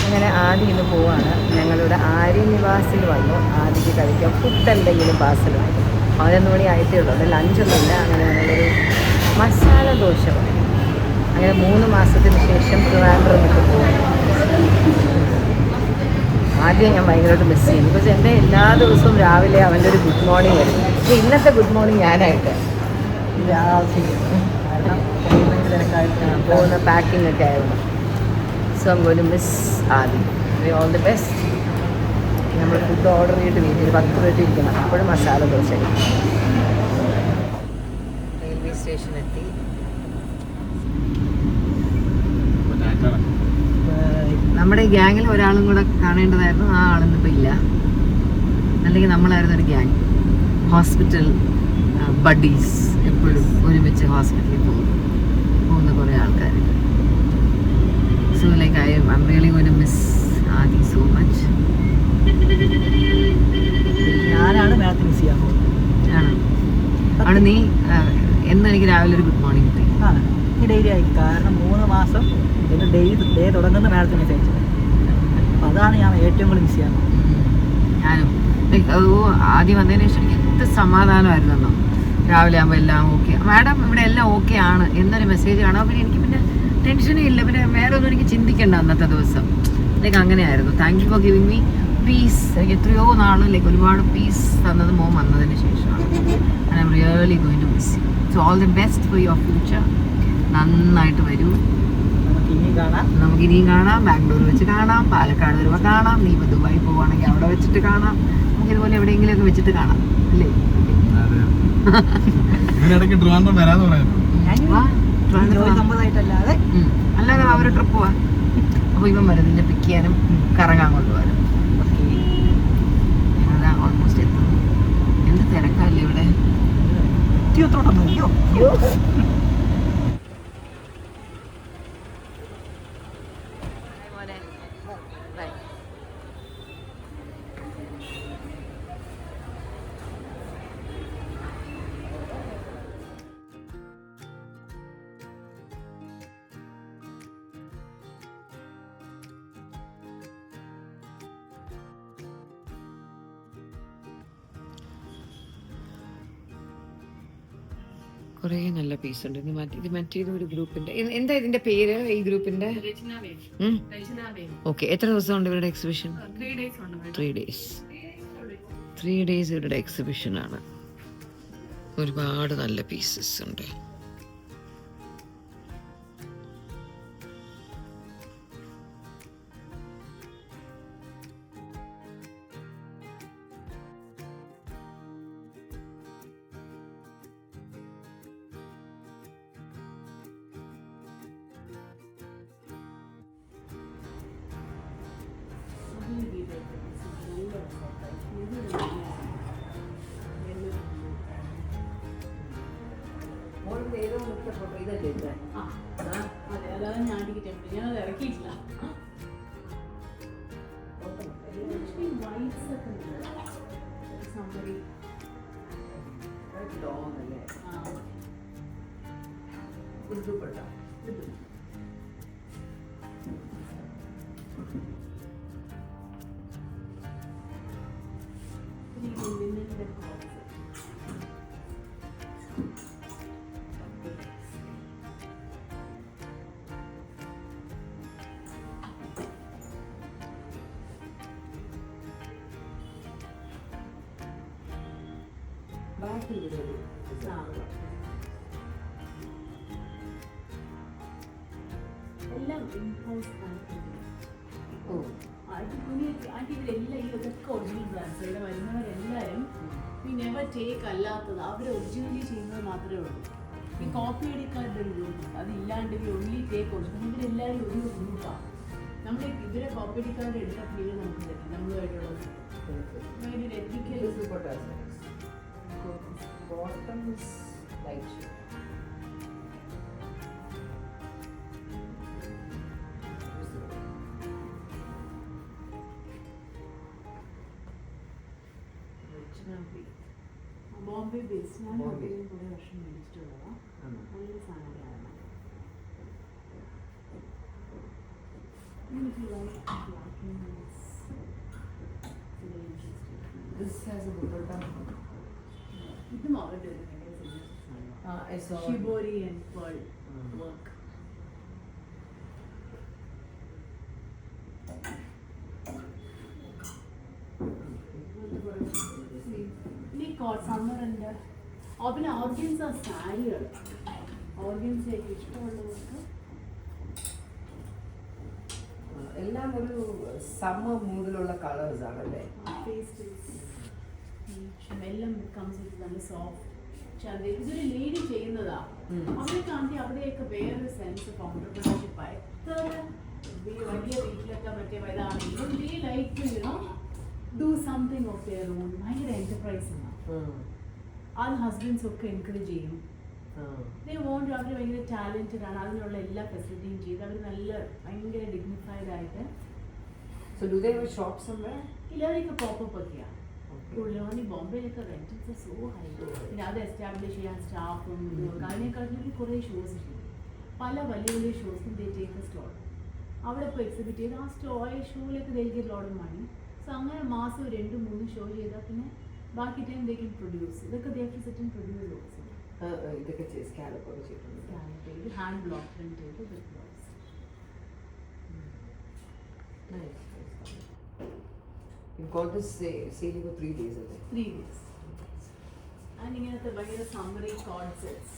അങ്ങനെ ആദി ഇന്ന് പോവാണ്. ഞങ്ങളുടെ ആര്യ നിവാസിൽ വന്നു. ആദിക്ക് കഴിക്കാൻ ഫുഡ് എന്തെങ്കിലും പാർസൽ വാങ്ങി. 11 മണി ആയിട്ടേ ഉള്ളൂ. അവിടെ ലഞ്ചൊന്നുമില്ല. അങ്ങനെ ഞങ്ങളൊരു മസാല ദോശ വാങ്ങി. അങ്ങനെ 3 മാസത്തിന് ശേഷം ട്രിവാൻഡ്രമൊക്കെ പോകും. ആദ്യം ഞാൻ ഭയങ്കരമായിട്ട് മിസ് ചെയ്യും. ബിക്കോസ് എൻ്റെ എല്ലാ ദിവസവും രാവിലെ അവൻ്റെ ഒരു ഗുഡ് മോർണിംഗ് വരും. പക്ഷേ ഇന്നത്തെ ഗുഡ് മോർണിംഗ് ഞാനായിട്ട് പോകുന്ന പാക്കിംഗ് ഒക്കെ ആയിരുന്നു. So I'm going to miss Aadi. All the best. നമ്മൾ ഫുഡ് ഓർഡർ ചെയ്തിട്ട് വീട്ടിൽ 10 മിനിറ്റ് ഇരിക്കണം. അപ്പോഴും മസാല ദോശ. റെയിൽവേ സ്റ്റേഷനെത്തി. നമ്മുടെ ഗ്യാങ്ങിൽ ഒരാളും കൂടെ കാണേണ്ടതായിരുന്നു. ആ ആളൊന്നും ഇല്ല. അല്ലെങ്കിൽ നമ്മളായിരുന്നു ഒരു ഗ്യാങ്. Hospital buddies. എപ്പോഴും ഒരുമിച്ച് ഹോസ്പിറ്റലിൽ പോകുന്ന കുറേ ആൾക്കാർ. So like I am really going to miss Aadi so much. ഞാനാണ് മാഡത്തെ മിസ് ചെയ്യാൻ പോകുന്നത്. ആണോ? അവിടെ നീ എന്നും എനിക്ക് രാവിലെ ഒരു ഗുഡ് മോർണിംഗ് കിട്ടി. ആ ഈ ഡെയിലി ആയി. കാരണം 3 മാസം എൻ്റെ ഡേ തുടങ്ങുന്ന മാഡത്തിന് മിസ് അയച്ചത്. അപ്പോൾ അതാണ് ഞാൻ ഏറ്റവും കൂടുതൽ മിസ് ചെയ്യാൻ പോകുന്നത്. ഞാനും ആദ്യം വന്നതിന് ശേഷം എനിക്ക് എന്ത് സമാധാനമായിരുന്നോ. രാവിലെ ആകുമ്പോൾ എല്ലാം ഓക്കെ, മാഡം ഇവിടെ എല്ലാം ഓക്കെ ആണ് എന്നൊരു മെസ്സേജ് കാണാം. പിന്നെ എനിക്ക് പിന്നെ ടെൻഷനേ ഇല്ല. പിന്നെ വേറെ ഒന്നും എനിക്ക് ചിന്തിക്കേണ്ട അന്നത്തെ ദിവസം. ലൈക്ക് അങ്ങനെയായിരുന്നു. Thank you for giving me peace. എനിക്ക് എത്രയോ നാൾ ലൈക്ക് ഒരുപാട് പീസ് തന്നത് മോൻ വന്നതിന് ശേഷമാണ്. I am really going to miss you. So all the best for your future. നന്നായിട്ട് വരൂ. നമുക്ക് ഇനിയും കാണാം. ബാംഗ്ലൂർ വെച്ച് കാണാം. പാലക്കാട് വരുമ്പോൾ കാണാം. നീ ഇപ്പോൾ ദുബായി പോവുകയാണെങ്കിൽ അവിടെ വെച്ചിട്ട് കാണാം. നമുക്ക് ഇതുപോലെ എവിടെയെങ്കിലുമൊക്കെ വെച്ചിട്ട് കാണാം അല്ലേ? അല്ലാതെ അവർ ട്രിപ്പ് പോവാ. അപ്പോൾ ഇവൻ വരും നിന്നെ പിക്ക് ചെയ്യാനും കറങ്ങാൻ കൊണ്ടുപോകാനും. അതാ ഓൾമോസ്റ്റ് എത്തുന്നു. എന്ത് തിരക്കല്ലേ ഇവിടെ. കുറേ നല്ല പീസ് ഉണ്ട്. ഇത് മറ്റേതൊരു ഗ്രൂപ്പിന്റെ എന്താ ഇതിന്റെ പേര്? ഈ ഗ്രൂപ്പിന്റെ ഓക്കെ. എത്ര ദിവസം ഉണ്ട് ഇവരുടെ എക്സിബിഷൻ? 3 days ഇവരുടെ എക്സിബിഷൻ ആണ്. ഒരുപാട് നല്ല പീസസ് ഉണ്ട്. ഇതെല്ലാം ഇൻഹൗസ് ഓ ആൻറ്റി ഇവരെല്ലാം ഇതൊക്കെ ഒറിജിനൽ ബ്രാൻഡ്സ് ഇവിടെ വരുന്നവരെല്ലാവരും ഈ നെവർ ടേക്ക് അല്ലാത്തത് അവർ ഒറിജിനലി ചെയ്യുന്നത് മാത്രമേ ഉള്ളൂ. ഈ കോപ്പി അടിക്കാരുടെ ഒരു ഗ്രൂപ്പ് അതില്ലാണ്ട് ഈ ഒൺലി ടേക്ക് ഒറിജിനൽ ഇവരെല്ലാവരും ഒരു ഗ്രൂപ്പാണ്. നമ്മൾ ഇവരെ കോപ്പി അടിക്കാരുടെ എടുത്ത ഫീൽ നമുക്ക് തരും നമ്മളുമായിട്ടുള്ളത്. ഒരു എത്തിക്കൽ bottom is light shade. Bombay base ഞാൻ Bombay. കുറേ വർഷം മേടിച്ചിട്ടുള്ളതാണ്. നല്ല സാധനങ്ങളാണ്. എനിക്ക് This has a dupatta. ഇതും അവരുടെ I saw. Shibori and pearl work. ഇനി സമ്മറിൻ്റെ പിന്നെ ഓർഗൻസ സാരികൾ ഓർഗൻസയൊക്കെ ഇഷ്ടമുള്ളവർക്ക് എല്ലാം ഒരു സമ്മർ മൂഡിലുള്ള കളേഴ്സ് ആണല്ലേ. എല്ലാം കംസ് വിത്ത് നല്ല സോഫ്റ്റ്. ഇതൊരു ലേഡി ചെയ്യുന്നതാ. അവിടെയൊക്കെ അവിടെയൊക്കെ വേറൊരു സെൻസ് ഓഫ് ഓണ്ടർപ്രണർഷിപ്പ്. എത്ര വലിയ വീട്ടിലൊക്കെ മറ്റേ ഇതാണെങ്കിലും like do something of their own. ഭയങ്കര എന്റർപ്രൈസ് അത് ഹസ്ബൻഡ്സ് ഒക്കെ എൻകറേജ് ചെയ്യും. ദേ വോണ്ട് അവർ ഭയങ്കര ടാലൻറ്റഡ് ആണ്. അതിനുള്ള എല്ലാ ഫെസിലിറ്റിയും ചെയ്ത് അവർ നല്ല ഭയങ്കര ഡിഗ്നിഫൈഡ് ആയിട്ട്. So do they have a shop somewhere? ഇല്ലാതൊക്കെ പോപ്പപ്പ് ഒക്കെയാണ്. കൂടുതലും ബോംബെയിലൊക്കെ റെൻറ്റൽസ് സോ ഹൈ. പിന്നെ അത് എസ്റ്റാബ്ലിഷ് ചെയ്യാൻ സ്റ്റാഫും അതിനേക്കാളും കുറേ ഷോസ് ചെയ്യും. പല വലിയ വലിയ ഷോസും ദേ ടേക്ക് എ സ്റ്റോൾ. അവിടെ ഇപ്പോൾ എക്സിബിറ്റ് ചെയ്ത് ആ ഷോയിലേക്ക് ദേ ലോഡ് മണി. സോ അങ്ങനെ മാസം 2-3 ഷോ ചെയ്താൽ പിന്നെ ബാക്കി ടൈം ദേ കൻ പ്രൊഡ്യൂസ്. ഇതൊക്കെ they to set and produce also. ഇതൊക്കെ സ്കാലപ്പ് ഒക്കെ ചെയ്തിട്ടുണ്ട്. ഹാൻഡ് ബ്ലോക്ക് പ്രിന്റ് ചെയ്ത് big blocks. Nice. You got this sailing for 3 days, isn't it? 3 days. And ഇങ്ങനത്തെ ഭയങ്കര സമ്മറി കോഡ് സെറ്റ്സ്.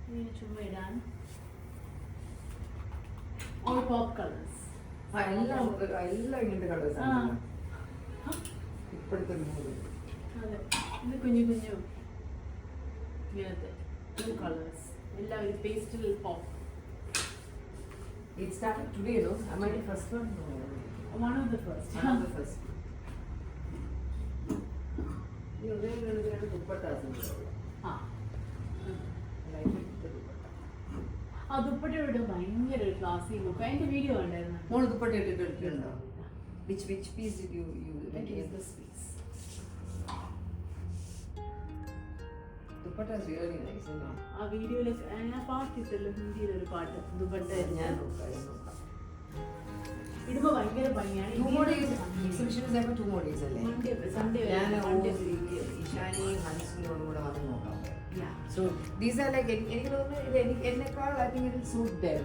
ഇങ്ങനെ ചുമ്മാ ഇടാൻ ഓൾ പോപ്പ് കളേഴ്സ്. എല്ലാം ഇങ്ങനത്തെ കളേഴ്സ് ആണ് ഇപ്പോഴത്തെ മൂഡ്. അതെ, ഇത് കുഞ്ഞു കുഞ്ഞു ഇങ്ങനത്തെ കളേഴ്സ് എല്ലാം ഒരു pastel pop. It started today, no? Am I the first one? No. One of the first. One of the first. You know, there are dupattas in there. ആ I like the dupatta. ആ ദുപ്പട്ടയുടെ ഭയങ്കര ഒരു ക്ലാസി look. അതിന്റെ video ഉണ്ടായിരുന്നു. മോള് dupatta ഇട്ടിട്ടുണ്ടോ? Which piece did you use? That is this piece. Dupatta is really nice, isn't it? ആ വീഡിയോയില് ഞാൻ പാട്ടിട്ടല്ലോ ഹിന്ദിയിലൊരു പാട്ട് ദുപ്പട്ട ഞാൻ നോക്കാം. ഇടുമ്പോ ഭയങ്കര ഭംഗിയാണ്. 2 more days. Exhibition is there for 2 more days, അല്ലേ? സൺഡേ ഞാൻ ഇഷാനി ഹൻസിനോടും കൂടെ വന്ന് നോക്കാം. Yeah. So these are like എനിക്ക് തോന്നുന്നു ഇത് എന്നെക്കാൾ I think it will suit them.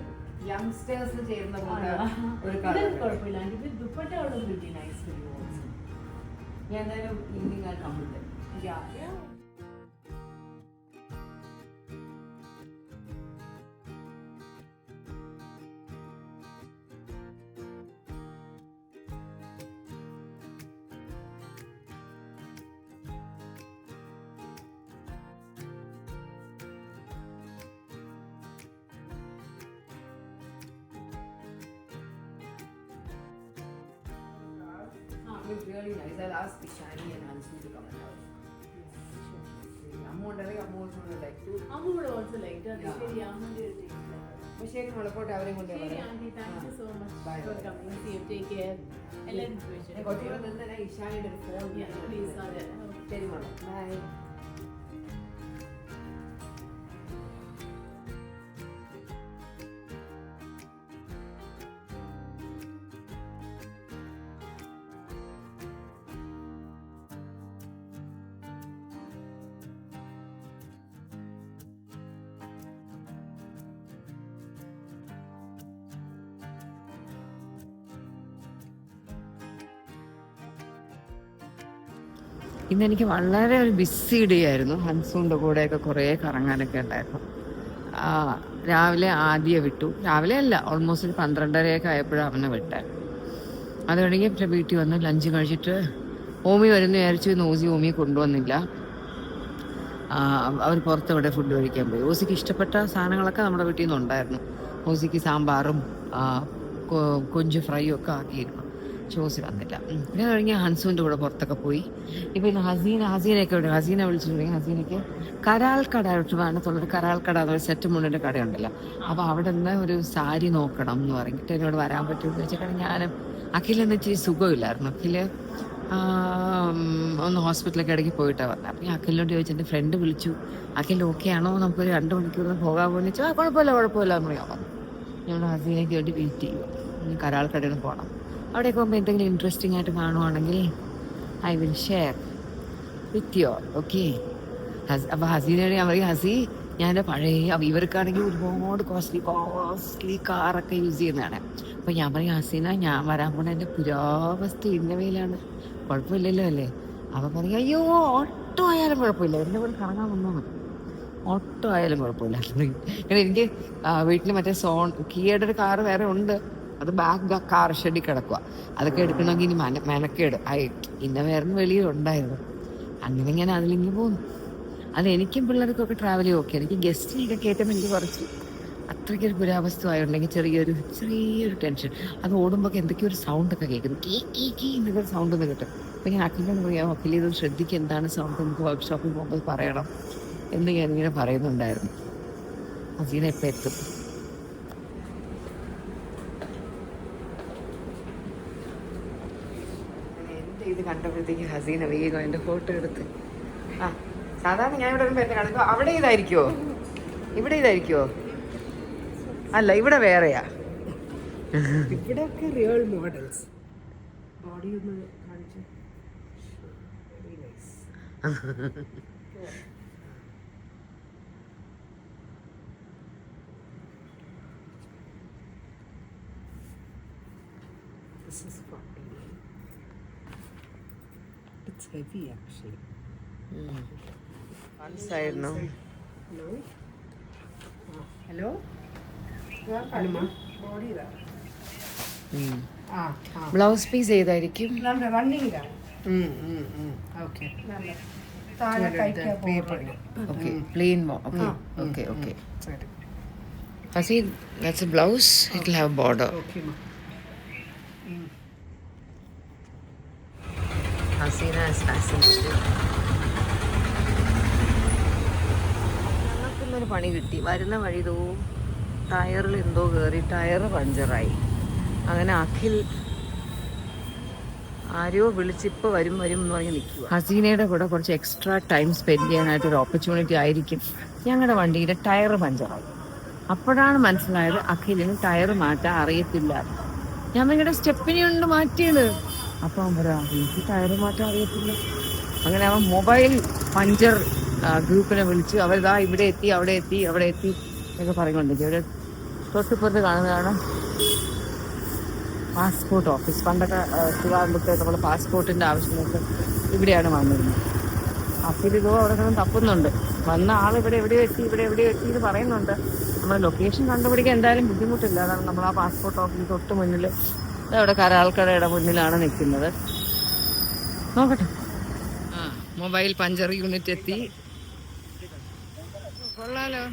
Youngsters ചേരുന്ന പോലെ ഒരു കളർ. കുഴപ്പമില്ല. ഇത് ദുപ്പട്ട അവിടെ കിട്ടി നൈസ് ഫോർ യു ഓൾസോ. ഞാൻ എന്തായാലും ഈവനിങ് ആ commit. Yeah. It was really nice. I'll ask Ishani and Hansu to come and help. Ammu ഉണ്ടെങ്കിൽ അമ്മ also would like to. അമ്മ would also like to. ശരി, അമ്മയുടെ ഒരു ടേസ്റ്റ്. അപ്പോൾ ശരി മുളക്കോട്ടെ അവരെയും കൊണ്ട് ശരി aunty, thank you so much Bye. For coming. See you, take care. എല്ലാവരും കുറച്ച് കൂടെ നിന്ന് ഇഷാനിയുടെ ഒരു ഫോൺ പ്ലീസ്. അതെ, ശരി മോളെ ബൈ. ഇന്നെനിക്ക് വളരെ ഒരു ബിസി ഡേ ആയിരുന്നു. ഹൻസൂൻ്റെ കൂടെയൊക്കെ കുറേ കറങ്ങാനൊക്കെ ഉണ്ടായിരുന്നു. രാവിലെ ആദ്യം വിട്ടു. രാവിലെ അല്ല, ഓൾമോസ്റ്റ് ഒരു 12:30 ആയപ്പോഴാണ് അവനെ വിട്ടത്. അത് കഴിഞ്ഞ് പിന്നെ വീട്ടിൽ വന്ന് ലഞ്ച് കഴിച്ചിട്ട് ഓമി വരുന്ന വിചാരിച്ചു. ഓമിയെ കൊണ്ടുവന്നില്ല. അവർ പുറത്തെവിടെ ഫുഡ് കഴിക്കാൻ പോയി. ഓസിക്ക് ഇഷ്ടപ്പെട്ട സാധനങ്ങളൊക്കെ നമ്മുടെ വീട്ടിൽ നിന്ന് ഉണ്ടായിരുന്നു. ഓസിക്ക് സാമ്പാറും കൊഞ്ച് ഫ്രൈയും ഒക്കെ ആക്കിയിരുന്നു. ഓസി വന്നില്ല. പിന്നെ കഴിഞ്ഞ് ഹൻസൂൻ്റെ കൂടെ പുറത്തൊക്കെ പോയി. ഇപ്പം ഇന്ന് ഹസീനയൊക്കെ ഇവിടെ. ഹസീനെ വിളിച്ചിട്ടുണ്ടെങ്കിൽ ഹസീനയ്ക്ക് കരാൾക്കട വേണത്തുള്ളൊരു കരാൾക്കട എന്നൊരു സെറ്റ് മുണ്ടിൻ്റെ കടയുണ്ടല്ലോ. അപ്പോൾ അവിടെ നിന്ന് ഒരു സാരി നോക്കണം എന്ന് പറഞ്ഞിട്ട് എന്നോട് വരാൻ പറ്റുമെന്ന് വെച്ചിട്ടാണ്. ഞാനും അഖിലെന്ന് ഇച്ചിരി സുഖമില്ലായിരുന്നു. അഖില് ഒന്ന് ഹോസ്പിറ്റലൊക്കെ ഇടയ്ക്ക് പോയിട്ടാണ് പറഞ്ഞത്. അപ്പം ഞാൻ അഖിലിനോട് ചോദിച്ചു, എൻ്റെ ഫ്രണ്ട് വിളിച്ചു, അഖിൽ ഓക്കെ ആണോ, നമുക്കൊരു 2 മണിക്കൂറിന് പോകാമോ എന്ന് വെച്ചാൽ കുഴപ്പമില്ല എന്ന് പറയാൻ പറഞ്ഞു. ഞങ്ങൾ ഹസീനയ്ക്ക് വേണ്ടി വെയിറ്റ് ചെയ്യും. ഇനി കരാൾക്കടയിൽ നിന്ന് പോകണം. അവിടെയൊക്കെ പോകുമ്പോൾ എന്തെങ്കിലും ഇൻട്രസ്റ്റിംഗ് ആയിട്ട് കാണുവാണെങ്കിൽ I will share with you. Okay. അപ്പോൾ ഹസീനയോട് ഞാൻ പറയും, ഹസി ഞാൻ എൻ്റെ പഴയ ഇവർക്കാണെങ്കിൽ ഒരുപാട് കോസ്റ്റ്ലി കാറൊക്കെ യൂസ് ചെയ്യുന്നതാണ്. അപ്പോൾ ഞാൻ പറയും, ഹസീന ഞാൻ വരാൻ പോണ എൻ്റെ പുരാവസ്തു ഇന്നവയിലാണ്, കുഴപ്പമില്ലല്ലോ അല്ലേ? അപ്പോൾ പറയും, അയ്യോ ഓട്ടോ ആയാലും കുഴപ്പമില്ല, എൻ്റെ കൂടെ കറങ്ങാൻ വന്നാൽ മതി, ഓട്ടോ ആയാലും കുഴപ്പമില്ല. കാരണം എനിക്ക് വീട്ടിൽ മറ്റേ കിയയുടെ ഒരു കാറ് വേറെ ഉണ്ട്. അത് ബാക്ക് കാർ ഷെഡിൽ കിടക്കുക. അതൊക്കെ എടുക്കണമെങ്കിൽ ഇനി മെനക്കേട് ഇന്ന വേറെ വെളിയിലുണ്ടായിരുന്നു. അങ്ങനെ ഞാൻ അതിലിങ്ങനെ പോകുന്നു. അതെനിക്കും പിള്ളേർക്കൊക്കെ ട്രാവൽ ചെയ്യും. ഓക്കെ, എനിക്ക് ഗസ്റ്റിനെയൊക്കെ കയറ്റുമ്പോൾ എനിക്ക് കുറച്ച് അത്രയ്ക്കൊരു പുരാവസ്തു ആയിട്ടുണ്ടെങ്കിൽ ചെറിയൊരു ടെൻഷൻ. അത് ഓടുമ്പോൾ എന്തൊക്കെയോ ഒരു സൗണ്ടൊക്കെ കേൾക്കുന്നു. കീ എന്നൊക്കെ സൗണ്ട് ഒന്ന് കിട്ടും. അപ്പോൾ ഞാൻ അഖിലിനോട് പറയാം, അഖിൽ ഇത് ശ്രദ്ധിക്കുക, എന്താണ് സൗണ്ട്, നമുക്ക് വർക്ക്ഷോപ്പിൽ പോകുമ്പോൾ പറയണം എന്ന് ഞാനിങ്ങനെ പറയുന്നുണ്ടായിരുന്നു. ഹസീന എപ്പോൾ എത്തും? എൻ്റെ ഇത് കണ്ടപ്പോഴത്തേക്ക് ഹസീന വേഗം എൻ്റെ ഫോട്ടോ എടുത്ത്. സാധാരണ ഞാൻ ഇവിടെ വരുമ്പോൾ എന്നെ കാണുമ്പോൾ അവിടെ ഇതായിരിക്കുമോ, ഇവിടെ ഇതായിരിക്കുമോ? അല്ല, ഇവിടെ വേറെയാ. ഇവിടെയൊക്കെ റിയൽ മോഡൽസ്. ബോഡി ഒന്ന് കാണിച്ചു. This is funny. It's heavy actually. മനസ്സായിരുന്നു. Hello? ബോഡി ഇതാ. ബ്ലൗസ് പീസ് ഏതായിരിക്കും? Running okay. താഴെ okay, plain. Okay. Hasi, that's a blouse, it will have border. Haseena is fascinated. ഞങ്ങൾക്കിന്നൊരു പണി കിട്ടി. വരുന്ന വഴി ടയറിൽ എന്തോ കയറി ടയർ പഞ്ചറായി. അങ്ങനെ അഖിൽ ആരെയോ വിളിച്ചിപ്പോൾ വരും എന്ന് പറഞ്ഞ് നിൽക്കുക. ഹസീനയുടെ കൂടെ കുറച്ച് എക്സ്ട്രാ ടൈം സ്പെൻഡ് ചെയ്യാനായിട്ടൊരു ഓപ്പർച്യൂണിറ്റി ആയിരിക്കും. ഞങ്ങളുടെ വണ്ടിയുടെ ടയർ പഞ്ചറായി. അപ്പോഴാണ് മനസ്സിലായത് അഖിലിന് ടയർ മാറ്റാൻ അറിയത്തില്ല. ഞാൻ നിങ്ങളുടെ സ്റ്റെപ്പിനെ കൊണ്ട് മാറ്റിയത്. അപ്പോൾ അവൻ പറയാം, എനിക്ക് ടയർ മാറ്റാൻ അറിയത്തില്ല. അങ്ങനെ അവൻ മൊബൈൽ പഞ്ചർ ഗ്രൂപ്പിനെ വിളിച്ച് അവരിതാ ഇവിടെ എത്തി അവിടെ എത്തി എന്നൊക്കെ പറയുന്നുണ്ട്. ഇവിടെ തൊട്ടിപ്പുറത്ത് കാണുന്നതാണ് പാസ്പോർട്ട് ഓഫീസ്. പണ്ടൊക്കെ ട്രിവാൻഡ്രത്ത് നമ്മൾ പാസ്പോർട്ടിൻ്റെ ആവശ്യങ്ങൾക്ക് ഇവിടെയാണ് വന്നിരുന്നത്. അപ്പോൾ ഇതോ അവിടെ നിന്ന് തപ്പുന്നുണ്ട്. വന്ന ആൾ ഇവിടെ എവിടെ എത്തി എന്ന് പറയുന്നുണ്ട്. നമ്മൾ ലൊക്കേഷൻ കണ്ടുപിടിക്കാൻ എന്തായാലും ബുദ്ധിമുട്ടില്ല. അതാണ് നമ്മൾ ആ പാസ്പോർട്ട് ഓഫീസ് തൊട്ട് മുന്നിൽ, അവിടെ കരാൾക്കടയുടെ മുന്നിലാണ് നിൽക്കുന്നത്. നോക്കട്ടെ. മൊബൈൽ പഞ്ചർ യൂണിറ്റ് എത്തി. കൊള്ളാലോ.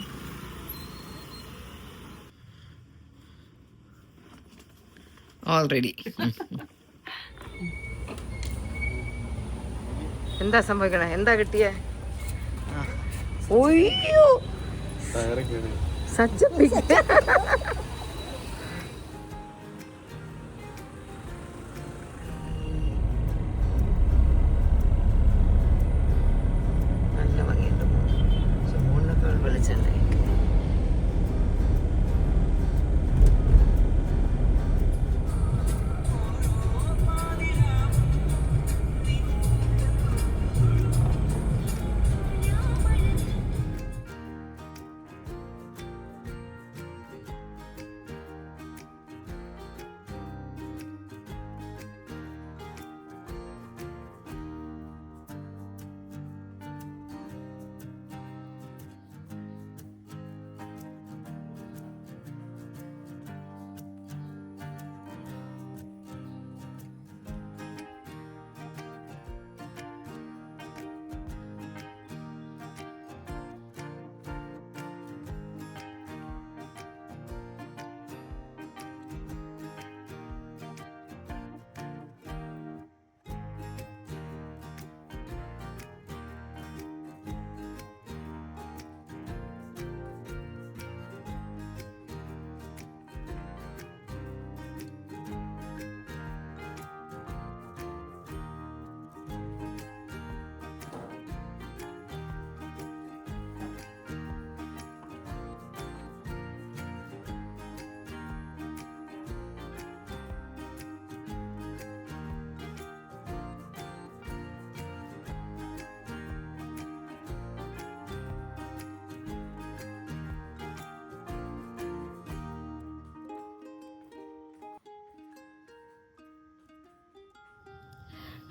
ഓൾറെഡി എന്താ സംഭവിക്കണേ? എന്താ കിട്ടിയേ? ഒയ്യോ, സച്ച് ബിഗ്. നല്ല ഭംഗിയുണ്ട്. ഫോണിനൊക്കെ വിളിച്ചല്ലേ.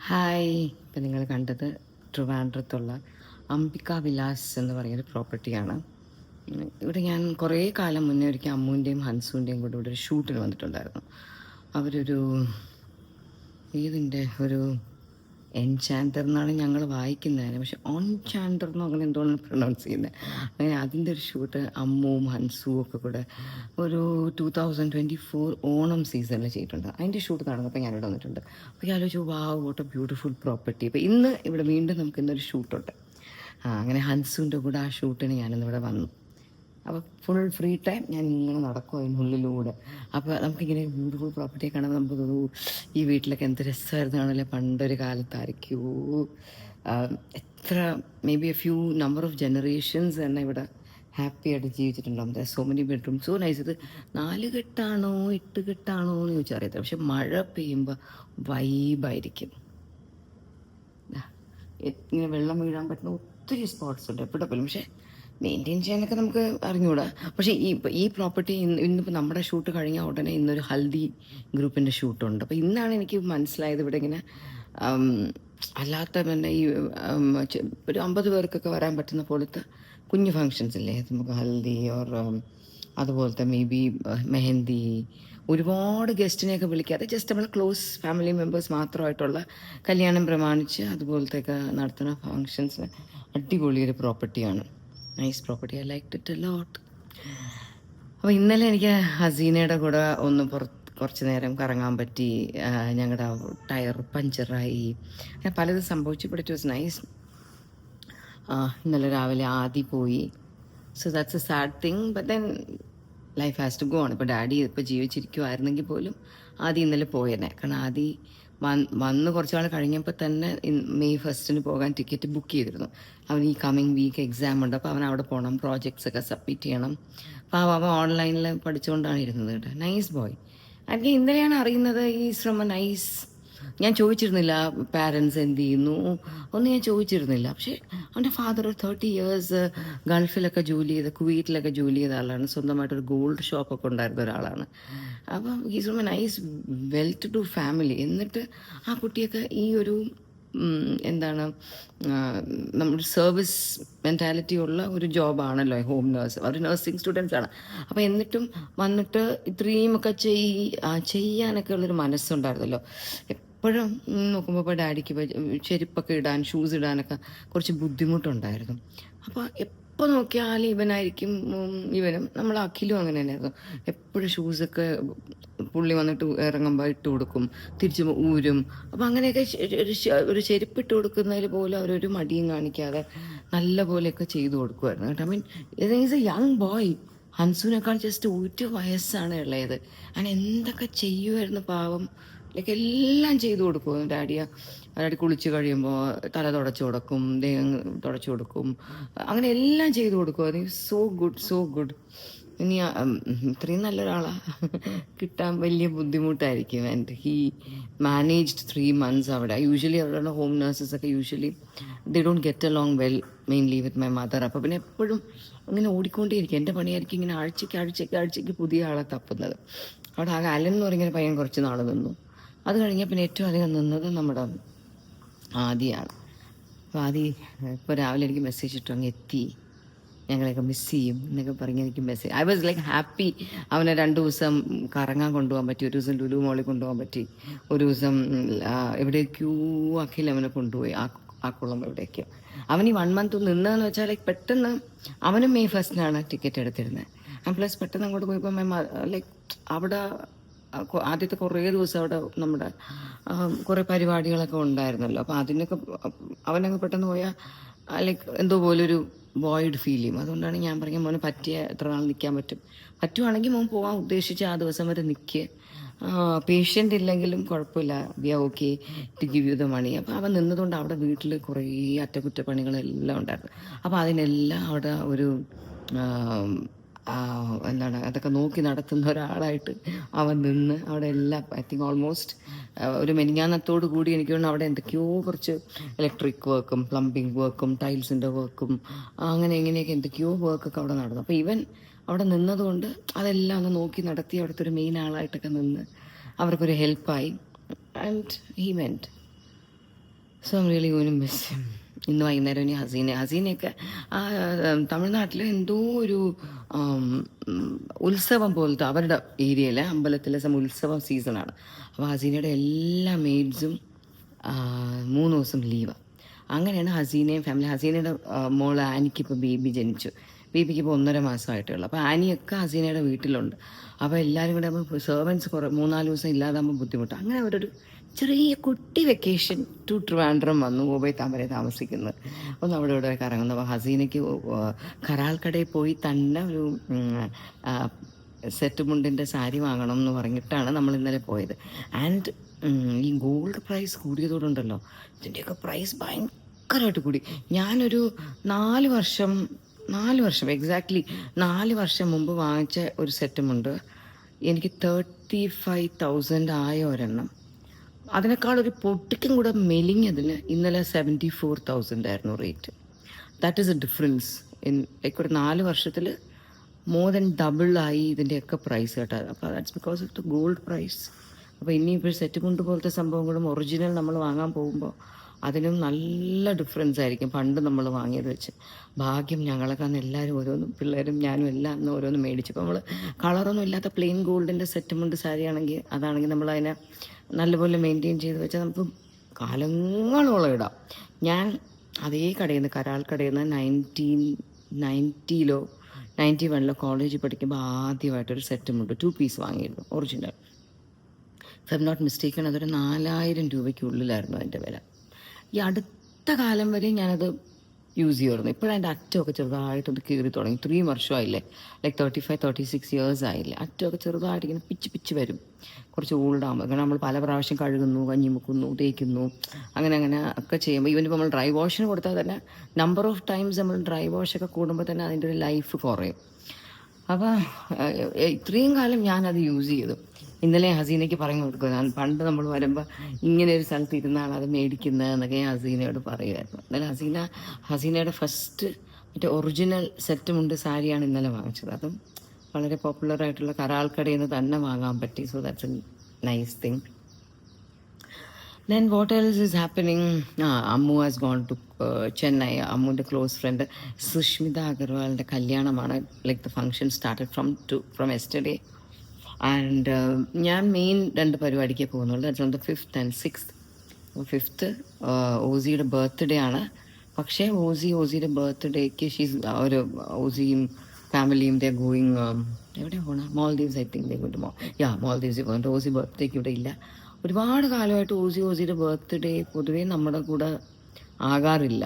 ഹായ്, ഇപ്പം നിങ്ങൾ കണ്ടത് ട്രിവാൻഡ്രത്തുള്ള അംബിക വിലാസ് എന്ന് പറയുന്നൊരു പ്രോപ്പർട്ടിയാണ്. ഇവിടെ ഞാൻ കുറേ കാലം മുന്നേ ഒരിക്കൽ അമ്മുവിൻ്റെയും ഹൻസുവിൻ്റെയും കൂടെ ഇവിടെ ഒരു ഷൂട്ടിന് വന്നിട്ടുണ്ടായിരുന്നു. അവരൊരു ഒരു എൻചാൻഡർ എന്നാണ് ഞങ്ങൾ വായിക്കുന്നത്, പക്ഷെ ഓൺചാൻഡർ എന്നോ അങ്ങനെ എന്തോന്നാണ് പ്രൊനൗൺസ് ചെയ്യുന്നത്. അങ്ങനെ അതിൻ്റെ ഒരു ഷൂട്ട് അമ്മുവും ഹൻസുവും ഒക്കെ കൂടെ ഒരു 2024 ഓണം സീസണിൽ ചെയ്തിട്ടുണ്ട്. അതിൻ്റെ ഷൂട്ട് നടന്നപ്പോൾ ഞാനിവിടെ വന്നിട്ടുണ്ട്. അപ്പോൾ ഞാൻ ആലോചിച്ചു, വാവ്, വാട്ട് എ ബ്യൂട്ടിഫുൾ പ്രോപ്പർട്ടി. അപ്പോൾ ഇന്ന് ഇവിടെ വീണ്ടും നമുക്ക് ഇന്നൊരു ഷൂട്ടുണ്ട്. അങ്ങനെ ഹൻസുവിൻ്റെ കൂടെ ആ ഷൂട്ടിന് ഞാനിന്നിവിടെ വന്നു. അപ്പോൾ ഫുൾ ഫ്രീ ടൈം ഞാൻ ഇങ്ങനെ നടക്കും അതിനുള്ളിലൂടെ. അപ്പോൾ നമുക്കിങ്ങനെ ബ്യൂട്ടിഫുൾ പ്രോപ്പർട്ടിയെ കാണുമ്പോൾ നമുക്ക് തോന്നുന്നു, ഈ വീട്ടിലൊക്കെ എന്ത് രസമായിരുന്നാണല്ലേ പണ്ടൊരു കാലത്തായിരിക്കൂ. എത്ര may be a few number of generations തന്നെ ഇവിടെ ഹാപ്പി ആയിട്ട് ജീവിച്ചിട്ടുണ്ടാകും. So many bedroom, so nice. ഇത് 4 കെട്ടാണോ 8 കെട്ടാണോ എന്ന് ചോദിച്ചാൽ അറിയത്തില്ല, പക്ഷെ മഴ പെയ്യുമ്പോൾ വൈബായിരിക്കും. ഇങ്ങനെ വെള്ളം വീഴാൻ പറ്റുന്ന ഒത്തിരി സ്പോട്ട്സ് ഉണ്ട് എവിടെ പോലും, പക്ഷേ മെയിൻറ്റെയിൻ ചെയ്യാനൊക്കെ നമുക്ക് അറിഞ്ഞുകൂടാ. പക്ഷേ ഈ പ്രോപ്പർട്ടി ഇന്നിപ്പോൾ നമ്മുടെ ഷൂട്ട് കഴിഞ്ഞാൽ ഉടനെ ഇന്നൊരു ഹൽദി ഗ്രൂപ്പിൻ്റെ ഷൂട്ടുണ്ട്. അപ്പോൾ ഇന്നാണ് എനിക്ക് മനസ്സിലായത് ഇവിടെ ഇങ്ങനെ അല്ലാത്ത പിന്നെ ഈ ഒരു 50 പേർക്കൊക്കെ വരാൻ പറ്റുന്ന പോലത്തെ കുഞ്ഞു ഫങ്ഷൻസ് ഇല്ലേ, നമുക്ക് ഹൽദി ഓർ അതുപോലത്തെ മേ ബി മെഹന്തി, ഒരുപാട് ഗസ്റ്റിനെയൊക്കെ വിളിക്കാതെ ജസ്റ്റ് നമ്മൾ ക്ലോസ് ഫാമിലി മെമ്പേഴ്സ് മാത്രമായിട്ടുള്ള കല്യാണം പ്രമാണിച്ച് അതുപോലത്തെയൊക്കെ നടത്തുന്ന ഫങ്ഷൻസ് അടിപൊളിയൊരു പ്രോപ്പർട്ടിയാണ്. Nice property, I like it a lot. അപ്പോൾ ഇന്നലെ എനിക്ക് ഹസീനയുടെ കൂടെ ഒന്ന് കുറച്ച് നേരം കറങ്ങാൻ പറ്റി. ഞങ്ങളുടെ ടയർ പഞ്ചറായി, അങ്ങനെ പലതും സംഭവിച്ചു. But it was nice. ഇന്നലെ രാവിലെ ആദി പോയി. So that's a sad thing, but then life has to go on. ഇപ്പോൾ ഡാഡി ഇപ്പോൾ ജീവിച്ചിരിക്കുമായിരുന്നെങ്കിൽ പോലും ആദി ഇന്നലെ പോയേനെ. കാരണം ആദി വന്ന് കുറച്ച് നാൾ കഴിഞ്ഞപ്പോൾ തന്നെ May 1 പോകാൻ ടിക്കറ്റ് ബുക്ക് ചെയ്തിരുന്നു. അവൻ ഈ കമ്മിങ് വീക്ക് എക്സാം ഉണ്ട്, അപ്പോൾ അവൻ അവിടെ പോകണം, പ്രോജക്ട്സ് ഒക്കെ സബ്മിറ്റ് ചെയ്യണം. അപ്പോൾ അവൻ ഓൺലൈനിൽ പഠിച്ചുകൊണ്ടാണ് ഇരുന്നത് കേട്ടോ. Nice boy. എനിക്ക് ഇന്നലെയാണ് അറിയുന്നത് ഈസ് ഫ്രം എ നൈസ്. ഞാൻ ചോദിച്ചിരുന്നില്ല പാരൻസ് എന്ത് ചെയ്യുന്നു ഒന്നും ഞാൻ ചോദിച്ചിരുന്നില്ല. പക്ഷേ അവൻ്റെ ഫാദർ ഒരു 30 years ഗൾഫിലൊക്കെ ജോലി ചെയ്ത്, കുവൈറ്റിലൊക്കെ ജോലി ചെയ്ത ആളാണ്. സ്വന്തമായിട്ടൊരു ഗോൾഡ് ഷോപ്പൊക്കെ ഉണ്ടായിരുന്ന ഒരാളാണ്. അപ്പം is from a nice well to do family. എന്നിട്ട് ആ കുട്ടിയൊക്കെ ഈ ഒരു എന്താണ് നമ്മുടെ സർവീസ് മെൻറ്റാലിറ്റി ഉള്ള ഒരു ജോബാണല്ലോ ഹോം നേഴ്സ്. അവർ നഴ്സിംഗ് സ്റ്റുഡൻസ് ആണ്. അപ്പോൾ എന്നിട്ടും വന്നിട്ട് ഇത്രയും ഒക്കെ ചെയ്യാനൊക്കെ ഉള്ളൊരു മനസ്സുണ്ടായിരുന്നല്ലോ. എപ്പോഴും നോക്കുമ്പോൾ ഇപ്പോൾ ഡാഡിക്ക് ചെരുപ്പൊക്കെ ഇടാൻ, ഷൂസ് ഇടാനൊക്കെ കുറച്ച് ബുദ്ധിമുട്ടുണ്ടായിരുന്നു. അപ്പോൾ എപ്പോൾ നോക്കിയാലും ഇവനും നമ്മൾ അഖിലും അങ്ങനെ തന്നെയായിരുന്നു. എപ്പോഴും ഷൂസൊക്കെ പുള്ളി വന്നിട്ട് ഇറങ്ങുമ്പോൾ ഇട്ട് കൊടുക്കും, തിരിച്ച് ഊരും. അപ്പോൾ അങ്ങനെയൊക്കെ ഒരു ചെരുപ്പിട്ട് കൊടുക്കുന്നതിൽ പോലും അവരൊരു മടിയും കാണിക്കാതെ നല്ല പോലെയൊക്കെ ചെയ്തു കൊടുക്കുമായിരുന്നു കേട്ടോ. I mean is a young boy. ഹൻസുവിനേക്കാൾ ജസ്റ്റ് 1 വയസ്സാണ് ഉള്ളത്. അങ്ങനെ എന്തൊക്കെ ചെയ്യുമായിരുന്നു പാവം. ലൈക്ക് എല്ലാം ചെയ്തു കൊടുക്കും. ഡാഡി കുളിച്ച് കഴിയുമ്പോൾ തല തുടച്ചു കൊടുക്കും, ദേഹം തുടച്ചു കൊടുക്കും, അങ്ങനെ എല്ലാം ചെയ്തു കൊടുക്കും. അത് സോ ഗുഡ്, സോ ഗുഡ്. ഇനി ഇത്രയും നല്ലൊരാളാ കിട്ടാൻ വലിയ ബുദ്ധിമുട്ടായിരിക്കും. ആൻഡ് ഹീ മാനേജ്ഡ് 3 months അവിടെ. യൂഷ്വലി അവരുടെ ഹോം നേഴ്സസ് ഒക്കെ usually they don't get along well, mainly with my mother. അപ്പോൾ പിന്നെ എപ്പോഴും ഇങ്ങനെ ഓടിക്കൊണ്ടേയിരിക്കും. എൻ്റെ പണിയായിരിക്കും ഇങ്ങനെ ആഴ്ചയ്ക്ക് പുതിയ ആളെ തപ്പുന്നത്. അവിടെ ആകെ അലൻ എന്ന് പറയുന്ന പയ്യൻ കുറച്ച് നാൾ നിന്നു. അത് കഴിഞ്ഞാൽ പിന്നെ ഏറ്റവും അധികം നിന്നത് നമ്മുടെ ആദിയാണ്. അപ്പോൾ ആദി ഇപ്പോൾ രാവിലെ എനിക്ക് മെസ്സേജ് ഇട്ടു, അങ്ങ് എത്തി, ഞങ്ങളെയൊക്കെ മിസ് ചെയ്യും എന്നൊക്കെ പറഞ്ഞ് എനിക്ക് message. I was like happy. അവനെ 2 ദിവസം കറങ്ങാൻ കൊണ്ടുപോകാൻ പറ്റി. ഒരു ദിവസം ലുലു മോളിൽ കൊണ്ടുപോകാൻ പറ്റി. ഒരു ദിവസം എവിടേക്കോ അഖിൽ അവനെ കൊണ്ടുപോയി, ആ കുളം എവിടേക്കോ. അവൻ ഈ 1 month നിന്നതെന്ന് വെച്ചാൽ ലൈക്ക് പെട്ടെന്ന് അവനും May 1 ടിക്കറ്റ് എടുത്തിരുന്നത്. ആൻഡ് പ്ലസ് പെട്ടെന്ന് അങ്ങോട്ട് പോയപ്പോൾ ലൈക്ക് അവിടെ ആദ്യത്തെ കുറേ ദിവസം അവിടെ നമ്മുടെ കുറേ പരിപാടികളൊക്കെ ഉണ്ടായിരുന്നല്ലോ. അപ്പോൾ അതിനൊക്കെ അവനങ്ങ് പെട്ടെന്ന് പോയാൽ ലൈക്ക് എന്തോ പോലൊരു വോയിഡ് ഫീൽ ചെയ്യും. അതുകൊണ്ടാണ് ഞാൻ പറഞ്ഞ മോനെ പറ്റിയ എത്ര നാൾ നിൽക്കാൻ പറ്റുവാണെങ്കിൽ മോൻ പോകാൻ ഉദ്ദേശിച്ച് ആ ദിവസം വരെ നിൽക്കുക. പേഷ്യൻ്റ് ഇല്ലെങ്കിലും കുഴപ്പമില്ല, we are okay to give you the money. അപ്പോൾ അവൻ നിന്നതുകൊണ്ട് അവിടെ വീട്ടിൽ കുറേ അറ്റകുറ്റപ്പണികളെല്ലാം ഉണ്ടായിരുന്നു. അപ്പോൾ അതിനെല്ലാം അവിടെ ഒരു എന്താണ് അതൊക്കെ നോക്കി നടത്തുന്ന ഒരാളായിട്ട് അവൻ നിന്ന് അവിടെ എല്ലാം ഐ തിങ്ക് ഓൾമോസ്റ്റ് ഒരു മെനിഞ്ഞാന്നത്തോടു കൂടി എനിക്ക് തോന്നുന്നു അവിടെ എന്തൊക്കെയോ കുറച്ച് ഇലക്ട്രിക് വർക്കും പ്ലംബിംഗ് വർക്കും ടൈൽസിൻ്റെ വർക്കും അങ്ങനെ എങ്ങനെയൊക്കെ എന്തൊക്കെയോ വർക്കൊക്കെ അവിടെ നടന്നു. അപ്പോൾ ഇവൻ അവിടെ നിന്നതുകൊണ്ട് അതെല്ലാം ഒന്ന് നോക്കി നടത്തി അവിടുത്തെ ഒരു മെയിൻ ആളായിട്ടൊക്കെ നിന്ന് അവർക്കൊരു ഹെൽപ്പായി. And he went. So I'm really going to miss him. ഇന്ന് വൈകുന്നേരം ഇനി ഹസീനയൊക്കെ തമിഴ്നാട്ടിൽ എന്തോ ഒരു ഉത്സവം പോലത്തെ അവരുടെ ഏരിയയിലെ അമ്പലത്തിലെ ഉത്സവ സീസണാണ്. അപ്പോൾ ഹസീനയുടെ എല്ലാ മെയ്ഡ്സും 3 ദിവസം ലീവാണ്. അങ്ങനെയാണ് ഹസീനയും ഫാമിലി. ഹസീനയുടെ മോള് ആനിക്ക് ഇപ്പോൾ ബേബി ജനിച്ചു. ബേബിക്ക് ഇപ്പോൾ 1.5 മാസമായിട്ടേ ഉള്ളൂ. അപ്പോൾ ആനിയൊക്കെ ഹസീനയുടെ വീട്ടിലുണ്ട്. അപ്പോൾ എല്ലാവരും കൂടെ ആകുമ്പോൾ സെർവൻസ് 3-4 ദിവസം ഇല്ലാതാകുമ്പോൾ ബുദ്ധിമുട്ടാണ്. അങ്ങനെ അവരൊരു ചെറിയ കുട്ടി വെക്കേഷൻ ടു ട്രിവാൻഡ്രം വന്നു. ഗോവയിൽ താമസിക്കുന്നത്. ഒന്ന് അവിടെ ഇവിടെ കറങ്ങുന്നു. അപ്പോൾ ഹസീനയ്ക്ക് കരാൾ കടയിൽ പോയി തന്നെ ഒരു സെറ്റ് മുണ്ടിൻ്റെ സാരി വാങ്ങണം എന്ന് പറഞ്ഞിട്ടാണ് നമ്മൾ ഇന്നലെ പോയത്. ആൻഡ് ഈ ഗോൾഡ് പ്രൈസ് കൂടിയതോടുണ്ടല്ലോ, ഇതിൻ്റെയൊക്കെ പ്രൈസ് ഭയങ്കരമായിട്ട് കൂടി. ഞാനൊരു 4 വർഷം എക്സാക്ട്ലി 4 വർഷം മുമ്പ് വാങ്ങിച്ച ഒരു സെറ്റുമുണ്ട്. എനിക്ക് 35,000 ആയ ഒരെണ്ണം. അതിനേക്കാൾ ഒരു പൊട്ടിക്കും കൂടെ മെലിഞ്ഞതിന് ഇന്നലെ 74,000 ആയിരുന്നു rate. That is A difference in like ഒരു 4 വർഷത്തിൽ മോർ ദൻ ഡബിളായി ഇതിൻ്റെയൊക്കെ പ്രൈസ് കേട്ടോ. അപ്പോൾ that's because of the gold price. അപ്പോൾ ഇനിയിപ്പോൾ സെറ്റ് മുണ്ട് പോലത്തെ സംഭവങ്ങളും ഒറിജിനൽ നമ്മൾ വാങ്ങാൻ പോകുമ്പോൾ അതിനും നല്ല ഡിഫറൻസ് ആയിരിക്കും പണ്ട് നമ്മൾ വാങ്ങിയത് വെച്ച്. ഭാഗ്യം ഞങ്ങളൊക്കെ അന്ന് എല്ലാവരും ഓരോന്നും പിള്ളേരും ഞാനും എല്ലാം അന്ന് ഓരോന്നും മേടിച്ചു. ഇപ്പോൾ നമ്മൾ കളറൊന്നും ഇല്ലാത്ത പ്ലെയിൻ ഗോൾഡിൻ്റെ സെറ്റ് മുണ്ട് സാരി ആണെങ്കിൽ അതാണെങ്കിൽ നമ്മൾ അതിനെ നല്ലപോലെ മെയിൻറ്റെയിൻ ചെയ്ത് വെച്ചാൽ നമുക്ക് കാലങ്ങളോളം ഇടാം. ഞാൻ അതേ കടയിൽ നിന്ന് കരാൾ കടയിൽ നിന്ന് 1991 കോളേജിൽ പഠിക്കുമ്പോൾ ആദ്യമായിട്ടൊരു സെറ്റ് മുണ്ട് 2 പീസ് വാങ്ങിയിരുന്നു original. If I am not mistaken അതൊരു 4,000 രൂപയ്ക്കുള്ളിലായിരുന്നു അതിൻ്റെ വില. ഈ അടുത്ത കാലം വരെ ഞാനത് യൂസ് ചെയ്യുമായിരുന്നു. ഇപ്പോഴതിൻ്റെ അറ്റമൊക്കെ ചെറുതായിട്ടൊന്ന് കീറി തുടങ്ങി. 3 വർഷമായില്ലേ, ലൈക്ക് 35-36 ഇയേഴ്സ് ആയില്ലേ. അറ്റമൊക്കെ ചെറുതായിട്ട് ഇങ്ങനെ പിച്ച് വരും കുറച്ച് ഓൾഡാകുമ്പോൾ. കാരണം നമ്മൾ പല പ്രാവശ്യം കഴുകുന്നു, കഞ്ഞി മുക്കുന്നു, തേക്കുന്നു, അങ്ങനെ ഒക്കെ ചെയ്യുമ്പോൾ ഈവൻ ഇപ്പോൾ നമ്മൾ ഡ്രൈ വാഷിന് കൊടുത്താൽ തന്നെ നമ്പർ ഓഫ് ടൈംസ് നമ്മൾ ഡ്രൈ വാഷൊക്കെ കൂടുമ്പോൾ തന്നെ അതിൻ്റെ ഒരു ലൈഫ് കുറയും. അപ്പോൾ ഇത്രയും കാലം ഞാനത് യൂസ് ചെയ്തു. ഇന്നലെ ഹസീനയ്ക്ക് പറഞ്ഞു കൊടുക്കുക, ഞാൻ പണ്ട് നമ്മൾ വരുമ്പോൾ ഇങ്ങനെ ഒരു സ്ഥലത്ത് ഇരുന്നാണ് അത് മേടിക്കുന്നത് എന്നൊക്കെ ഞാൻ ഹസീനയോട് പറയുമായിരുന്നു. എന്നാലും ഹസീനയുടെ ഫസ്റ്റ് മറ്റേ ഒറിജിനൽ സെറ്റ് മുണ്ട് സാരിയാണ് ഇന്നലെ വാങ്ങിച്ചത്. അതും വളരെ പോപ്പുലറായിട്ടുള്ള കരാൾ കടയിൽ നിന്ന് തന്നെ വാങ്ങാൻ പറ്റി. So that's A nice thing. Then what else is happening? Ammu has gone to Chennai. Ammu's close friend Sushmita Agarwal's kalyanamana. Like the function started from yesterday. And ഞാൻ മെയിൻ 2 പരിപാടിക്ക് പോകുന്നുള്ളൂ. That's on the 5th and 6th. 5th ഓസിയുടെ birthday ആണ്. പക്ഷേ ഓസിയുടെ ബർത്ത്ഡേക്ക് ഒരു ഓസിയും ഫാമിലിയും ദേ going എവിടെയാണ് പോകണം? Maldives. I think they going to മാൽദീവ്സിൽ പോകുന്നുണ്ട്. ഓസി ബർത്ത്ഡേക്ക് ഇവിടെ ഇല്ല. ഒരുപാട് കാലമായിട്ട് ഓസിയുടെ ബർത്ത്ഡേ പൊതുവേ നമ്മുടെ കൂടെ ആകാറില്ല.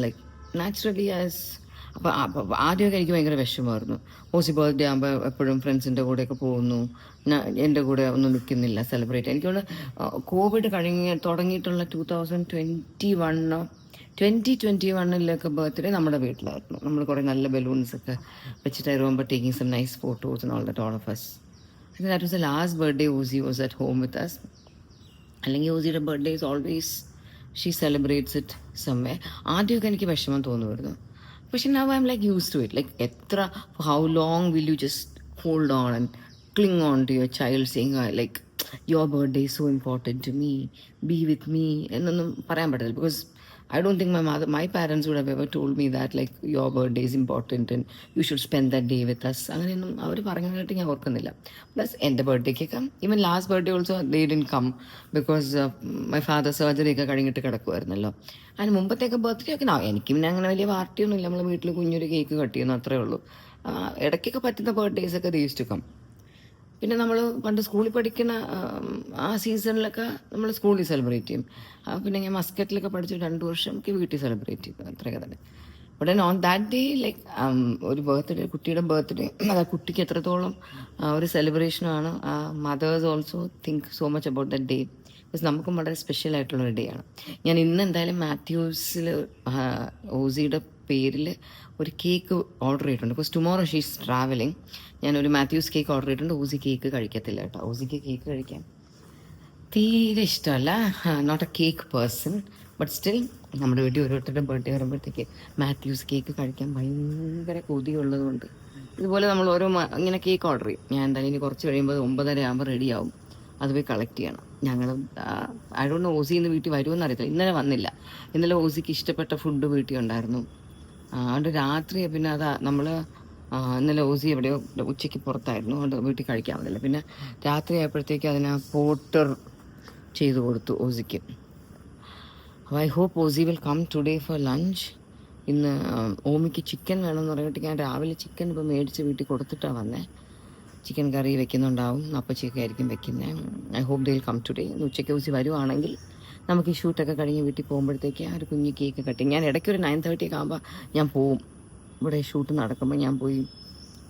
ലൈക്ക് നാച്ചുറലി ആസ് അപ്പോൾ ആദ്യമൊക്കെ എനിക്ക് ഭയങ്കര വിഷമമായിരുന്നു. ഓസി ബർത്ത്ഡേ ആകുമ്പോൾ എപ്പോഴും ഫ്രണ്ട്സിൻ്റെ കൂടെയൊക്കെ പോകുന്നു, എൻ്റെ കൂടെ ഒന്നും നിൽക്കുന്നില്ല സെലിബ്രേറ്റ്. എനിക്കോട് കോവിഡ് തുടങ്ങിയിട്ടുള്ള 2021 ബർത്ത്ഡേ നമ്മുടെ വീട്ടിലായിരുന്നു. നമ്മൾ കുറേ നല്ല ബലൂൺസൊക്കെ വെച്ചിട്ട് I remember taking some nice photos and all that all of us. I think that was the last birthday Ozi was at home with us. അല്ലെങ്കിൽ ഓസിയുടെ birthday is always she celebrates it somewhere. ആദ്യമൊക്കെ എനിക്ക് വിഷമം തോന്നുമായിരുന്നു. പക്ഷെ now I'm like used to it. Like how long will you just hold on and cling on to your child saying like your birthday is so important to me, be with me എന്നൊന്നും പറയാൻ പറ്റില്ല. Because I don't think my parents would have ever told me that like your birthday is important and you should spend that day with us. അങ്ങനെയൊന്നും അവർ പറഞ്ഞതായിട്ട് ഞാൻ ഓർക്കുന്നില്ല. Plus എൻ്റെ ബർത്ത്ഡേക്കൊക്കെ even last birthday also they didn't come because my father surgery ഒക്കെ കഴിഞ്ഞിട്ട് കിടക്കുമായിരുന്നല്ലോ. അതിന് മുമ്പത്തേക്ക് birthday ഒക്കെ എനിക്ക് പിന്നെ അങ്ങനെ വലിയ പാർട്ടിയൊന്നും ഇല്ല. നമ്മൾ വീട്ടിൽ കുഞ്ഞൊരു കേക്ക് കട്ട് ചെയ്യുന്നു, അത്രേ ഉള്ളൂ. ഇടയ്ക്കൊക്കെ പറ്റുന്ന ബർത്ത്ഡേസൊക്കെ they used to come. പിന്നെ നമ്മൾ പണ്ട് സ്കൂളിൽ പഠിക്കുന്ന ആ സീസണിലൊക്കെ നമ്മൾ സ്കൂളിൽ സെലിബ്രേറ്റ് ചെയ്യും. പിന്നെ ഞാൻ മസ്കറ്റിലൊക്കെ പഠിച്ച് 2 വർഷം എനിക്ക് വീട്ടിൽ സെലിബ്രേറ്റ് ചെയ്തു, അത്രയൊക്കെ തന്നെ. But on that day like ഒരു ബർത്ത്ഡേ, കുട്ടിയുടെ ബർത്ത്ഡേ, അത് കുട്ടിക്ക് എത്രത്തോളം ഒരു സെലിബ്രേഷനാണ്. Mothers also think so much about that day. Because നമുക്കും വളരെ സ്പെഷ്യൽ ആയിട്ടുള്ളൊരു ഡേ ആണ്. ഞാൻ ഇന്ന് എന്തായാലും മാത്യൂസിൽ ഓസിയുടെ പേരിൽ ഒരു കേക്ക് ഓർഡർ ചെയ്തിട്ടുണ്ട്. Because tomorrow she's travelling. ഞാനൊരു മാത്യൂസ് കേക്ക് ഓർഡർ ചെയ്തിട്ടുണ്ട്. ഓസി കേക്ക് കഴിക്കത്തില്ല കേട്ടോ. ഓസിക്ക് കേക്ക് കഴിക്കാൻ തീരെ ഇഷ്ടമല്ല. Not a cake person. But still നമ്മുടെ വീട്ടിൽ ഓരോരുത്തരുടെ ബർത്ത്ഡേ വരുമ്പോഴത്തേക്ക് മാത്യൂസ് കേക്ക് കഴിക്കാൻ ഭയങ്കര കൊതിയുള്ളതുകൊണ്ട് ഇതുപോലെ നമ്മൾ ഇങ്ങനെ കേക്ക് ഓർഡർ ചെയ്യും. ഞാൻ എന്തായാലും ഇനി കുറച്ച് കഴിയുമ്പോൾ 9:30 ആകുമ്പോൾ റെഡിയാവും. അത് പോയി കളക്ട് ചെയ്യണം. ഞങ്ങൾ ഐ ഡോണ്ട് നോ ഓസി ഇന്ന് വീട്ടിൽ വരുമെന്ന് അറിയത്തില്ല. ഇന്നലെ വന്നില്ല. ഇന്നലെ ഓസിക്ക് ഇഷ്ടപ്പെട്ട ഫുഡ് വീട്ടിൽ ഉണ്ടായിരുന്നു. അതുകൊണ്ട് രാത്രി പിന്നെ നമ്മൾ ഇന്നലെ ഓസി എവിടെയോ ഉച്ചയ്ക്ക് പുറത്തായിരുന്നു, അതുകൊണ്ട് വീട്ടിൽ കഴിക്കാൻ വന്നില്ല. പിന്നെ രാത്രി ആയപ്പോഴത്തേക്ക് അതിന് പോട്ടർ ചെയ്ത് കൊടുത്തു ഓസിക്ക്. അപ്പോൾ I hope Ozy will come today for lunch. ഇന്ന് ഓമിക്ക് ചിക്കൻ വേണമെന്ന് പറഞ്ഞിട്ട് ഞാൻ രാവിലെ ചിക്കൻ ഇപ്പോൾ മേടിച്ച് വീട്ടിൽ കൊടുത്തിട്ടാണ് വന്നത്. ചിക്കൻ കറി വെക്കുന്നുണ്ടാവും, അപ്പച്ചിയൊക്കെ ആയിരിക്കും വെക്കുന്നത്. I hope they will come today. ഉച്ചയ്ക്ക് ഓസി വരുവാണെങ്കിൽ നമുക്ക് ഈ ഷൂട്ടൊക്കെ കഴിഞ്ഞ് വീട്ടിൽ പോകുമ്പോഴത്തേക്ക് ഒരു കുഞ്ഞ് കേക്ക് കട്ടിങ്. ഞാൻ ഇടയ്ക്ക് ഒരു 9:30 ഒക്കെ ആകുമ്പോൾ ഞാൻ പോവും. ഇവിടെ ഷൂട്ട് നടക്കുമ്പോൾ ഞാൻ പോയി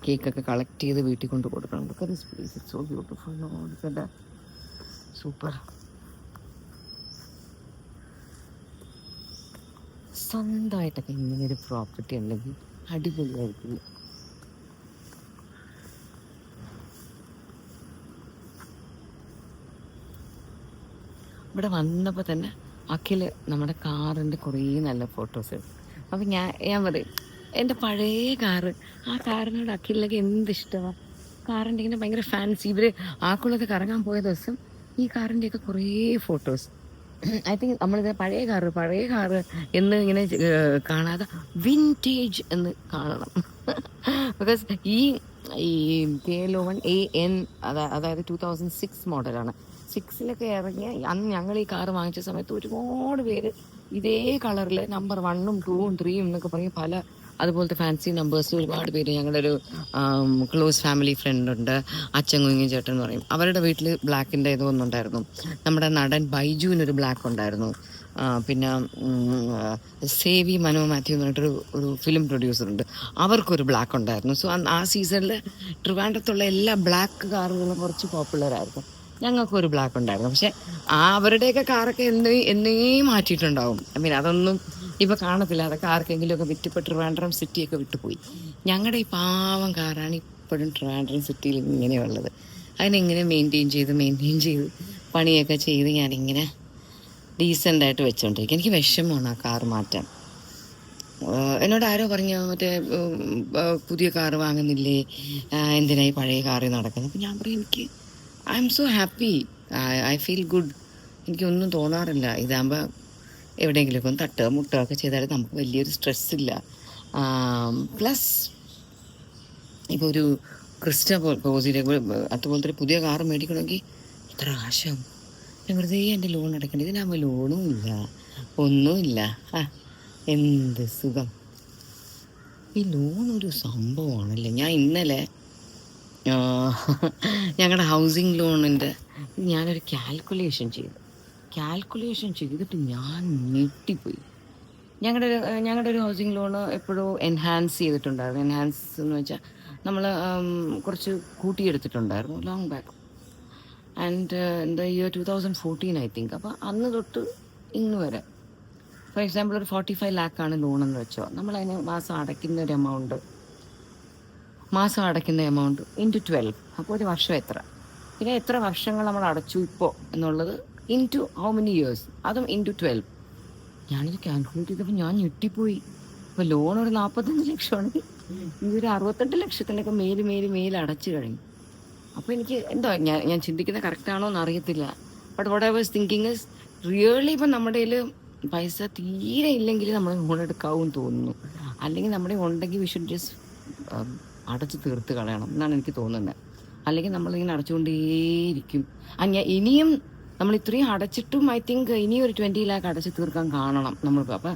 കേക്കൊക്കെ കളക്ട് ചെയ്ത് വീട്ടിൽ കൊണ്ട് കൊടുക്കണം. Because this place it's so beautiful. Super. സ്വന്തമായിട്ടൊക്കെ ഇങ്ങനൊരു പ്രോപ്പർട്ടി ഉണ്ടെങ്കിൽ അടിപൊളിയായിരിക്കില്ല. ഇവിടെ വന്നപ്പോൾ തന്നെ അഖിൽ നമ്മുടെ കാറിൻ്റെ കുറേ നല്ല ഫോട്ടോസ് എടുക്കും. അപ്പം ഞാൻ പറയും എൻ്റെ പഴയ കാറ്, ആ കാറിനോട് അഖിലിനൊക്കെ എന്തിഷ്ടമാണ്. കാറിൻ്റെ ഇങ്ങനെ ഭയങ്കര ഫാൻസി. ഇവർ ആക്കുളൊക്കെ കറങ്ങാൻ പോയ ദിവസം ഈ കാറിൻ്റെയൊക്കെ കുറേ ഫോട്ടോസ്. ഐ തിങ്ക് നമ്മളിത് പഴയ കാറ് എന്ന് ഇങ്ങനെ കാണാതെ വിൻറ്റേജ് എന്ന് കാണണം. ബിക്കോസ് ഈ KL01AN അതായത് 2006 മോഡലാണ്. 6 ഇറങ്ങിയ അന്ന് ഞങ്ങൾ ഈ കാറ് വാങ്ങിച്ച സമയത്ത് ഒരുപാട് പേര് ഇതേ കളറിൽ നമ്പർ 1ഉം 2ഉം 3ഉം എന്നൊക്കെ പറഞ്ഞ് പല അതുപോലത്തെ ഫാൻസി നമ്പേഴ്സ് ഒരുപാട് പേര്. ഞങ്ങളുടെ ഒരു ക്ലോസ് ഫാമിലി ഫ്രണ്ട് ഉണ്ട്, അച്ഛൻ കുഞ്ഞു ചേട്ടൻ എന്ന് പറയും. അവരുടെ വീട്ടിൽ ബ്ലാക്കിൻ്റെ ഇതൊന്നും ഉണ്ടായിരുന്നു. നമ്മുടെ നടൻ ബൈജുവിനൊരു ബ്ലാക്ക് ഉണ്ടായിരുന്നു. പിന്നെ സേവി മനോ മാത്യു എന്ന് പറഞ്ഞിട്ടൊരു ഫിലിം പ്രൊഡ്യൂസറുണ്ട്, അവർക്കൊരു ബ്ലാക്ക് ഉണ്ടായിരുന്നു. സോ ആ സീസണിൽ ട്രിവാൻഡ്രത്തുള്ള എല്ലാ ബ്ലാക്ക് കാറുകളും കുറച്ച് പോപ്പുലറായിരുന്നു. ഞങ്ങൾക്കൊരു ബ്ലാക്ക് ഉണ്ടായിരുന്നു. പക്ഷെ അവരുടെയൊക്കെ കാറൊക്കെ എന്നേ മാറ്റിയിട്ടുണ്ടാവും. അതൊന്നും ഇപ്പോൾ കാണത്തില്ല. അതൊക്കെ ആർക്കെങ്കിലുമൊക്കെ വിറ്റിപ്പോൾ ട്രിവാൻഡ്രം സിറ്റിയൊക്കെ വിട്ടുപോയി. ഞങ്ങളുടെ ഈ പാവം കാറാണ് ഇപ്പോഴും ട്രിവാൻഡ്രം സിറ്റിയിൽ ഇങ്ങനെയുള്ളത്. അതിനെങ്ങനെ മെയിൻറ്റെയിൻ ചെയ്ത് പണിയൊക്കെ ചെയ്ത് ഞാനിങ്ങനെ ഡീസൻ്റായിട്ട് വെച്ചുകൊണ്ടിരിക്കും. എനിക്ക് വിഷമമാണ് ആ കാറ് മാറ്റാൻ. എന്നോട് ആരോ പറഞ്ഞു മറ്റേ പുതിയ കാറ് വാങ്ങുന്നില്ലേ, എന്തിനായി പഴയ കാറിൽ നടക്കുന്നത്. അപ്പം ഞാൻ പറയും I M so happy, I feel good. എനിക്കൊന്നും തോന്നാറില്ല. ഇതാകുമ്പോൾ എവിടെയെങ്കിലുമൊക്കെ ഒന്ന് മുട്ടുകയൊക്കെ ചെയ്താൽ നമുക്ക് വലിയൊരു സ്ട്രെസ്സില്ല. പ്ലസ് ഇപ്പോൾ ഒരു ക്രിസ്റ്റ പോസിലെ അതുപോലത്തെ ഒരു പുതിയ കാറ് മേടിക്കണമെങ്കിൽ ഇത്ര ആശം. വെറുതെ എൻ്റെ ലോൺ അടയ്ക്കേണ്ടത്. ഇതിനാകുമ്പോൾ ലോണും ഇല്ല, ഒന്നുമില്ല. എന്ത് സുഖം. ഈ ലോൺ ഒരു സംഭവമാണല്ലേ. ഞാൻ ഇന്നലെ ഞങ്ങളുടെ ഹൗസിംഗ് ലോണിൻ്റെ ഞാനൊരു കാൽക്കുലേഷൻ ചെയ്തിട്ട് ഞാൻ ഞെട്ടിപ്പോയി. ഞങ്ങളുടെ ഒരു ഹൗസിംഗ് ലോണ് എപ്പോഴും എൻഹാൻസ് ചെയ്തിട്ടുണ്ടായിരുന്നു. എൻഹാൻസ് എന്ന് വെച്ചാൽ നമ്മൾ കുറച്ച് കൂട്ടിയെടുത്തിട്ടുണ്ടായിരുന്നു ലോങ് ബാക്ക്. ആൻഡ് എന്താ ഇയർ 2014 ഐ തിങ്ക്. അപ്പോൾ അന്ന് തൊട്ട് ഇന്ന് വരെ ഫോർ എക്സാമ്പിൾ ഒരു 45 ലാക്കാണ് ലോണെന്ന് വെച്ചോ. നമ്മളതിന് മാസം അടയ്ക്കുന്ന എമൗണ്ട് ഇൻറ്റു 12. അപ്പോൾ ഒരു വർഷം എത്ര, പിന്നെ എത്ര വർഷങ്ങൾ നമ്മൾ അടച്ചു ഇപ്പോൾ എന്നുള്ളത് ഇൻറ്റു ഹൗ മെനി ഇയേഴ്സ്, അതും ഇൻറ്റു 12. ഞാനിത് കാൽക്കുലേറ്റ് ചെയ്തപ്പോൾ ഞാൻ ഞെട്ടിപ്പോയി. ഇപ്പോൾ ലോൺ ഒരു 45 ലക്ഷമാണെങ്കിൽ ഇതൊരു 68 ലക്ഷത്തിനൊക്കെ മേൽ അടച്ചു കഴിഞ്ഞു. അപ്പോൾ എനിക്ക് എന്തോ ഞാൻ ചിന്തിക്കുന്നത് കറക്റ്റാണോ എന്ന് അറിയത്തില്ല. But what I was thinking is really ഇപ്പം നമ്മുടെ കയ്യിൽ പൈസ തീരെ ഇല്ലെങ്കിൽ നമ്മൾ ലോൺ എടുക്കാവും തോന്നുന്നു. അല്ലെങ്കിൽ നമ്മുടെ ഉണ്ടെങ്കിൽ വി ഷുഡ് ജസ്റ്റ് അടച്ച് തീർത്ത് കളയണം എന്നാണ് എനിക്ക് തോന്നുന്നത്. അല്ലെങ്കിൽ നമ്മളിങ്ങനെ അടച്ചുകൊണ്ടേയിരിക്കും. ഇനിയും നമ്മൾ ഇത്രയും അടച്ചിട്ടും ഐ തിങ്ക് ഇനിയും ഒരു 20 ലാക്ക് അടച്ച് തീർക്കാൻ കാണണം നമ്മൾക്ക്. അപ്പം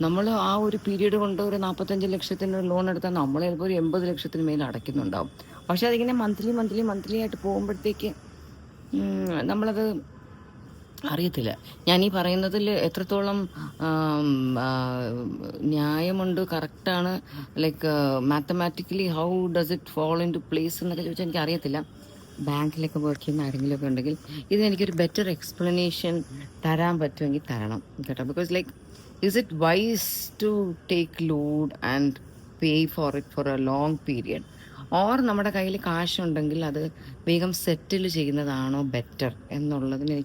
നമ്മൾ ആ ഒരു പീരീഡ് കൊണ്ട് ഒരു 45 ലക്ഷത്തിന് ലോൺ എടുത്താൽ നമ്മൾ ചിലപ്പോൾ ഒരു 80 ലക്ഷത്തിന് മേലെ അടയ്ക്കുന്നുണ്ടാവും. പക്ഷെ അതിങ്ങനെ മന്ത്ലി ആയിട്ട് പോകുമ്പോഴത്തേക്ക് നമ്മളത് അറിയത്തില്ല. ഞാൻ ഈ പറയുന്നതിൽ എത്രത്തോളം ന്യായമുണ്ട്, കറക്റ്റാണ്, like mathematically how does it fall into place എന്നൊക്കെ ചോദിച്ചാൽ എനിക്ക് അറിയത്തില്ല. ബാങ്കിലൊക്കെ വർക്ക് ചെയ്യുന്ന ആരെങ്കിലുമൊക്കെ ഉണ്ടെങ്കിൽ ഇതിനെനിക്കൊരു ബെറ്റർ എക്സ്പ്ലനേഷൻ തരാൻ പറ്റുമെങ്കിൽ തരണം കേട്ടോ. Because like is it wise to take load and pay for it for a long period, or നമ്മുടെ കയ്യിൽ കാശുണ്ടെങ്കിൽ അത് വേഗം സെറ്റിൽ ചെയ്യുന്നതാണോ ബെറ്റർ എന്നുള്ളതിന്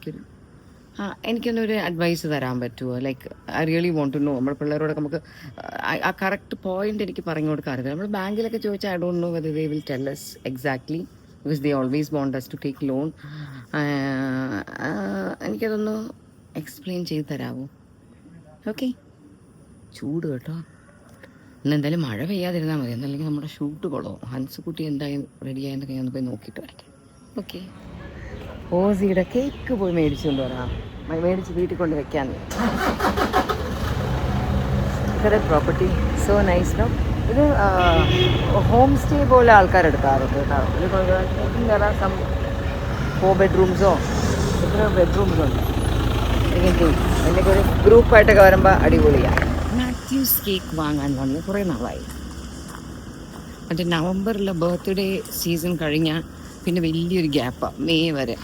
എനിക്കൊന്നൊരു അഡ്വൈസ് തരാൻ പറ്റുമോ? Like I really want to know. നമ്മുടെ പിള്ളേരോടൊക്കെ നമുക്ക് ആ കറക്റ്റ് പോയിന്റ് എനിക്ക് പറഞ്ഞു കൊടുക്കാൻ അറിയില്ല. നമ്മൾ ബാങ്കിലൊക്കെ ചോദിച്ചാൽ I don't know whether they will tell us exactly because they always won't us to take loan. എനിക്കതൊന്ന് എക്സ്പ്ലെയിൻ ചെയ്ത് തരാമോ? ഓക്കെ. ചൂട് കേട്ടോ. ഇന്ന് എന്തായാലും മഴ പെയ്യാതിരുന്നാൽ മതി, എന്നല്ലെങ്കിൽ നമ്മുടെ ഷൂട്ട് കൊള്ളോ. ഹൻസുക്കുട്ടി എന്തായാലും റെഡിയായെന്നൊക്കെ ഞാൻ പോയി നോക്കിയിട്ട് വരട്ടെ. ഓക്കെ. ഓസിയുടെ കേക്ക് പോയി മേടിച്ചുകൊണ്ട് വരാം. മേടിച്ച് വീട്ടിൽ കൊണ്ട് വെക്കാൻ. Property so nice no. ഇത് ഹോം സ്റ്റേ പോലെ ആൾക്കാരെടുക്കാറുണ്ട് കേട്ടോ. ഇത് 4 ബെഡ്റൂംസോ എത്ര ബെഡ്റൂംസോ ഉണ്ട്. എനിക്ക് ഒരു ഗ്രൂപ്പായിട്ടൊക്കെ വരുമ്പോൾ അടിപൊളിയാണ്. മാത്യൂസ് കേക്ക് വാങ്ങാൻ വന്ന് കുറേ നാളായി. മറ്റേ നവംബറിലെ ബർത്ത്ഡേ സീസൺ കഴിഞ്ഞാൽ പിന്നെ വലിയൊരു ഗ്യാപ്പാണ്, മെയ് വരെ.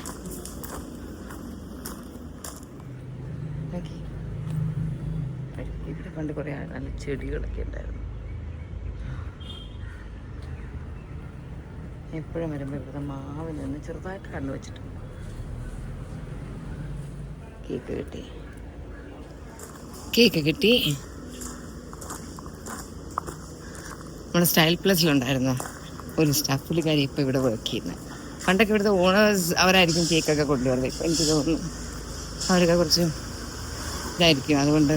ഇവിടെ പണ്ട് കുറേ നല്ല ചെടികളൊക്കെ ഉണ്ടായിരുന്നു. എപ്പോഴും വരുമ്പോൾ ഇവിടുത്തെ മാവിൽ നിന്ന് ചെറുതായിട്ട് കണ്ണു വെച്ചിട്ടുണ്ട്. കേക്ക് കിട്ടി. നമ്മുടെ സ്റ്റൈൽ പ്ലസിലുണ്ടായിരുന്നു ഒരു സ്റ്റാഫ്, പുള്ളിക്കാരി ഇപ്പോൾ ഇവിടെ വർക്ക് ചെയ്യുന്നത്. പണ്ടൊക്കെ ഇവിടുത്തെ ഓണേഴ്സ് അവരായിരിക്കും കേക്കൊക്കെ കൊണ്ടുവരുന്നത്. ഇപ്പം എനിക്ക് തോന്നുന്നു അവരൊക്കെ കുറച്ച് ഇതായിരിക്കും, അതുകൊണ്ട്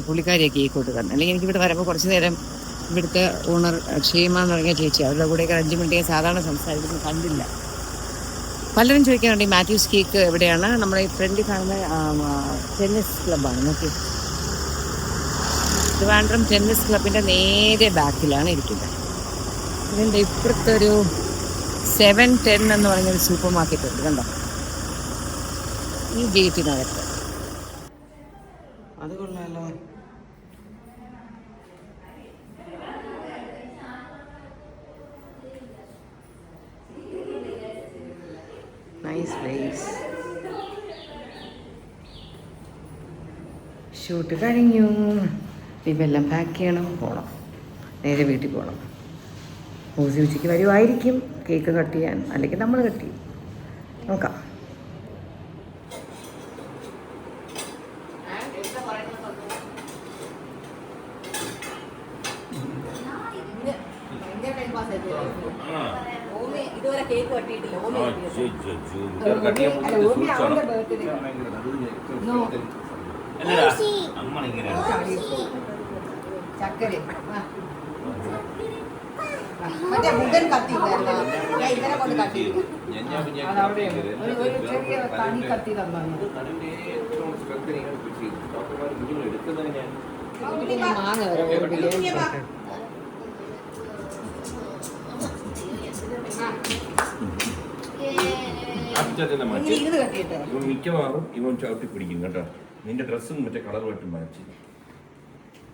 പുള്ളിക്കാരിയാണ് കേക്ക് കൊടുക്കുന്നത്. അല്ലെങ്കിൽ എനിക്കിവിടെ വരുമ്പോൾ കുറച്ച് നേരം ഇവിടുത്തെ ഓണർ ക്ഷേമ എന്ന് പറഞ്ഞ ചേച്ചി, അവരുടെ കൂടെയൊക്കെ 5 മിനിറ്റ് സാധാരണ സംസാരിക്കുന്നത് കണ്ടില്ല. പലരും ചോദിക്കാറുണ്ട് ഈ മാത്യൂസ് കേക്ക് എവിടെയാണ്. നമ്മുടെ ഈ ഫ്രണ്ടിൽ കാണുന്ന ടെന്നീസ് ക്ലബ്ബാണ്. നോക്കി, ട്രിവാൻഡ്രം ടെന്നീസ് ക്ലബിൻ്റെ നേരെ ബാക്കിലാണ് ഇരിക്കുന്നത്. ഇതിൻ്റെ ഇപ്പുറത്തെ ഒരു 710 എന്ന് പറഞ്ഞൊരു സൂപ്പർ മാർക്കറ്റ് ഉണ്ട്, കണ്ടോ ഈ ഗേറ്റിനകത്ത്. അത് കൊള്ളാലോ. Nice place. ഷൂട്ട് കഴിഞ്ഞു. ഇപ്പം എല്ലാം പാക്ക് ചെയ്യണം, പോകണം, നേരെ വീട്ടിൽ പോകണം. ഓസി ഉച്ചയ്ക്ക് വരുമായിരിക്കും കേക്ക് കട്ട് ചെയ്യാൻ, അല്ലെങ്കിൽ നമ്മൾ കട്ട് ചെയ്യും, നോക്കാം. ഇതുവരെ കേക്ക് കട്ടിയിട്ടില്ല. ചക്കര മറ്റേ മുതൽ കത്തിയില്ലായിരുന്നു, ഞാൻ ഇന്നലെ കൊണ്ട് കത്തി. ഒരു ചെറിയ തണി കത്തി തന്നു. മാങ്ങ വരെ മിക്കവാറും ഇവൻ ചവിട്ടി പിടിക്കും കേട്ടോ. നിന്റെ ഡ്രസ്സും മറ്റേ കളറുമായിട്ട് മാറ്റി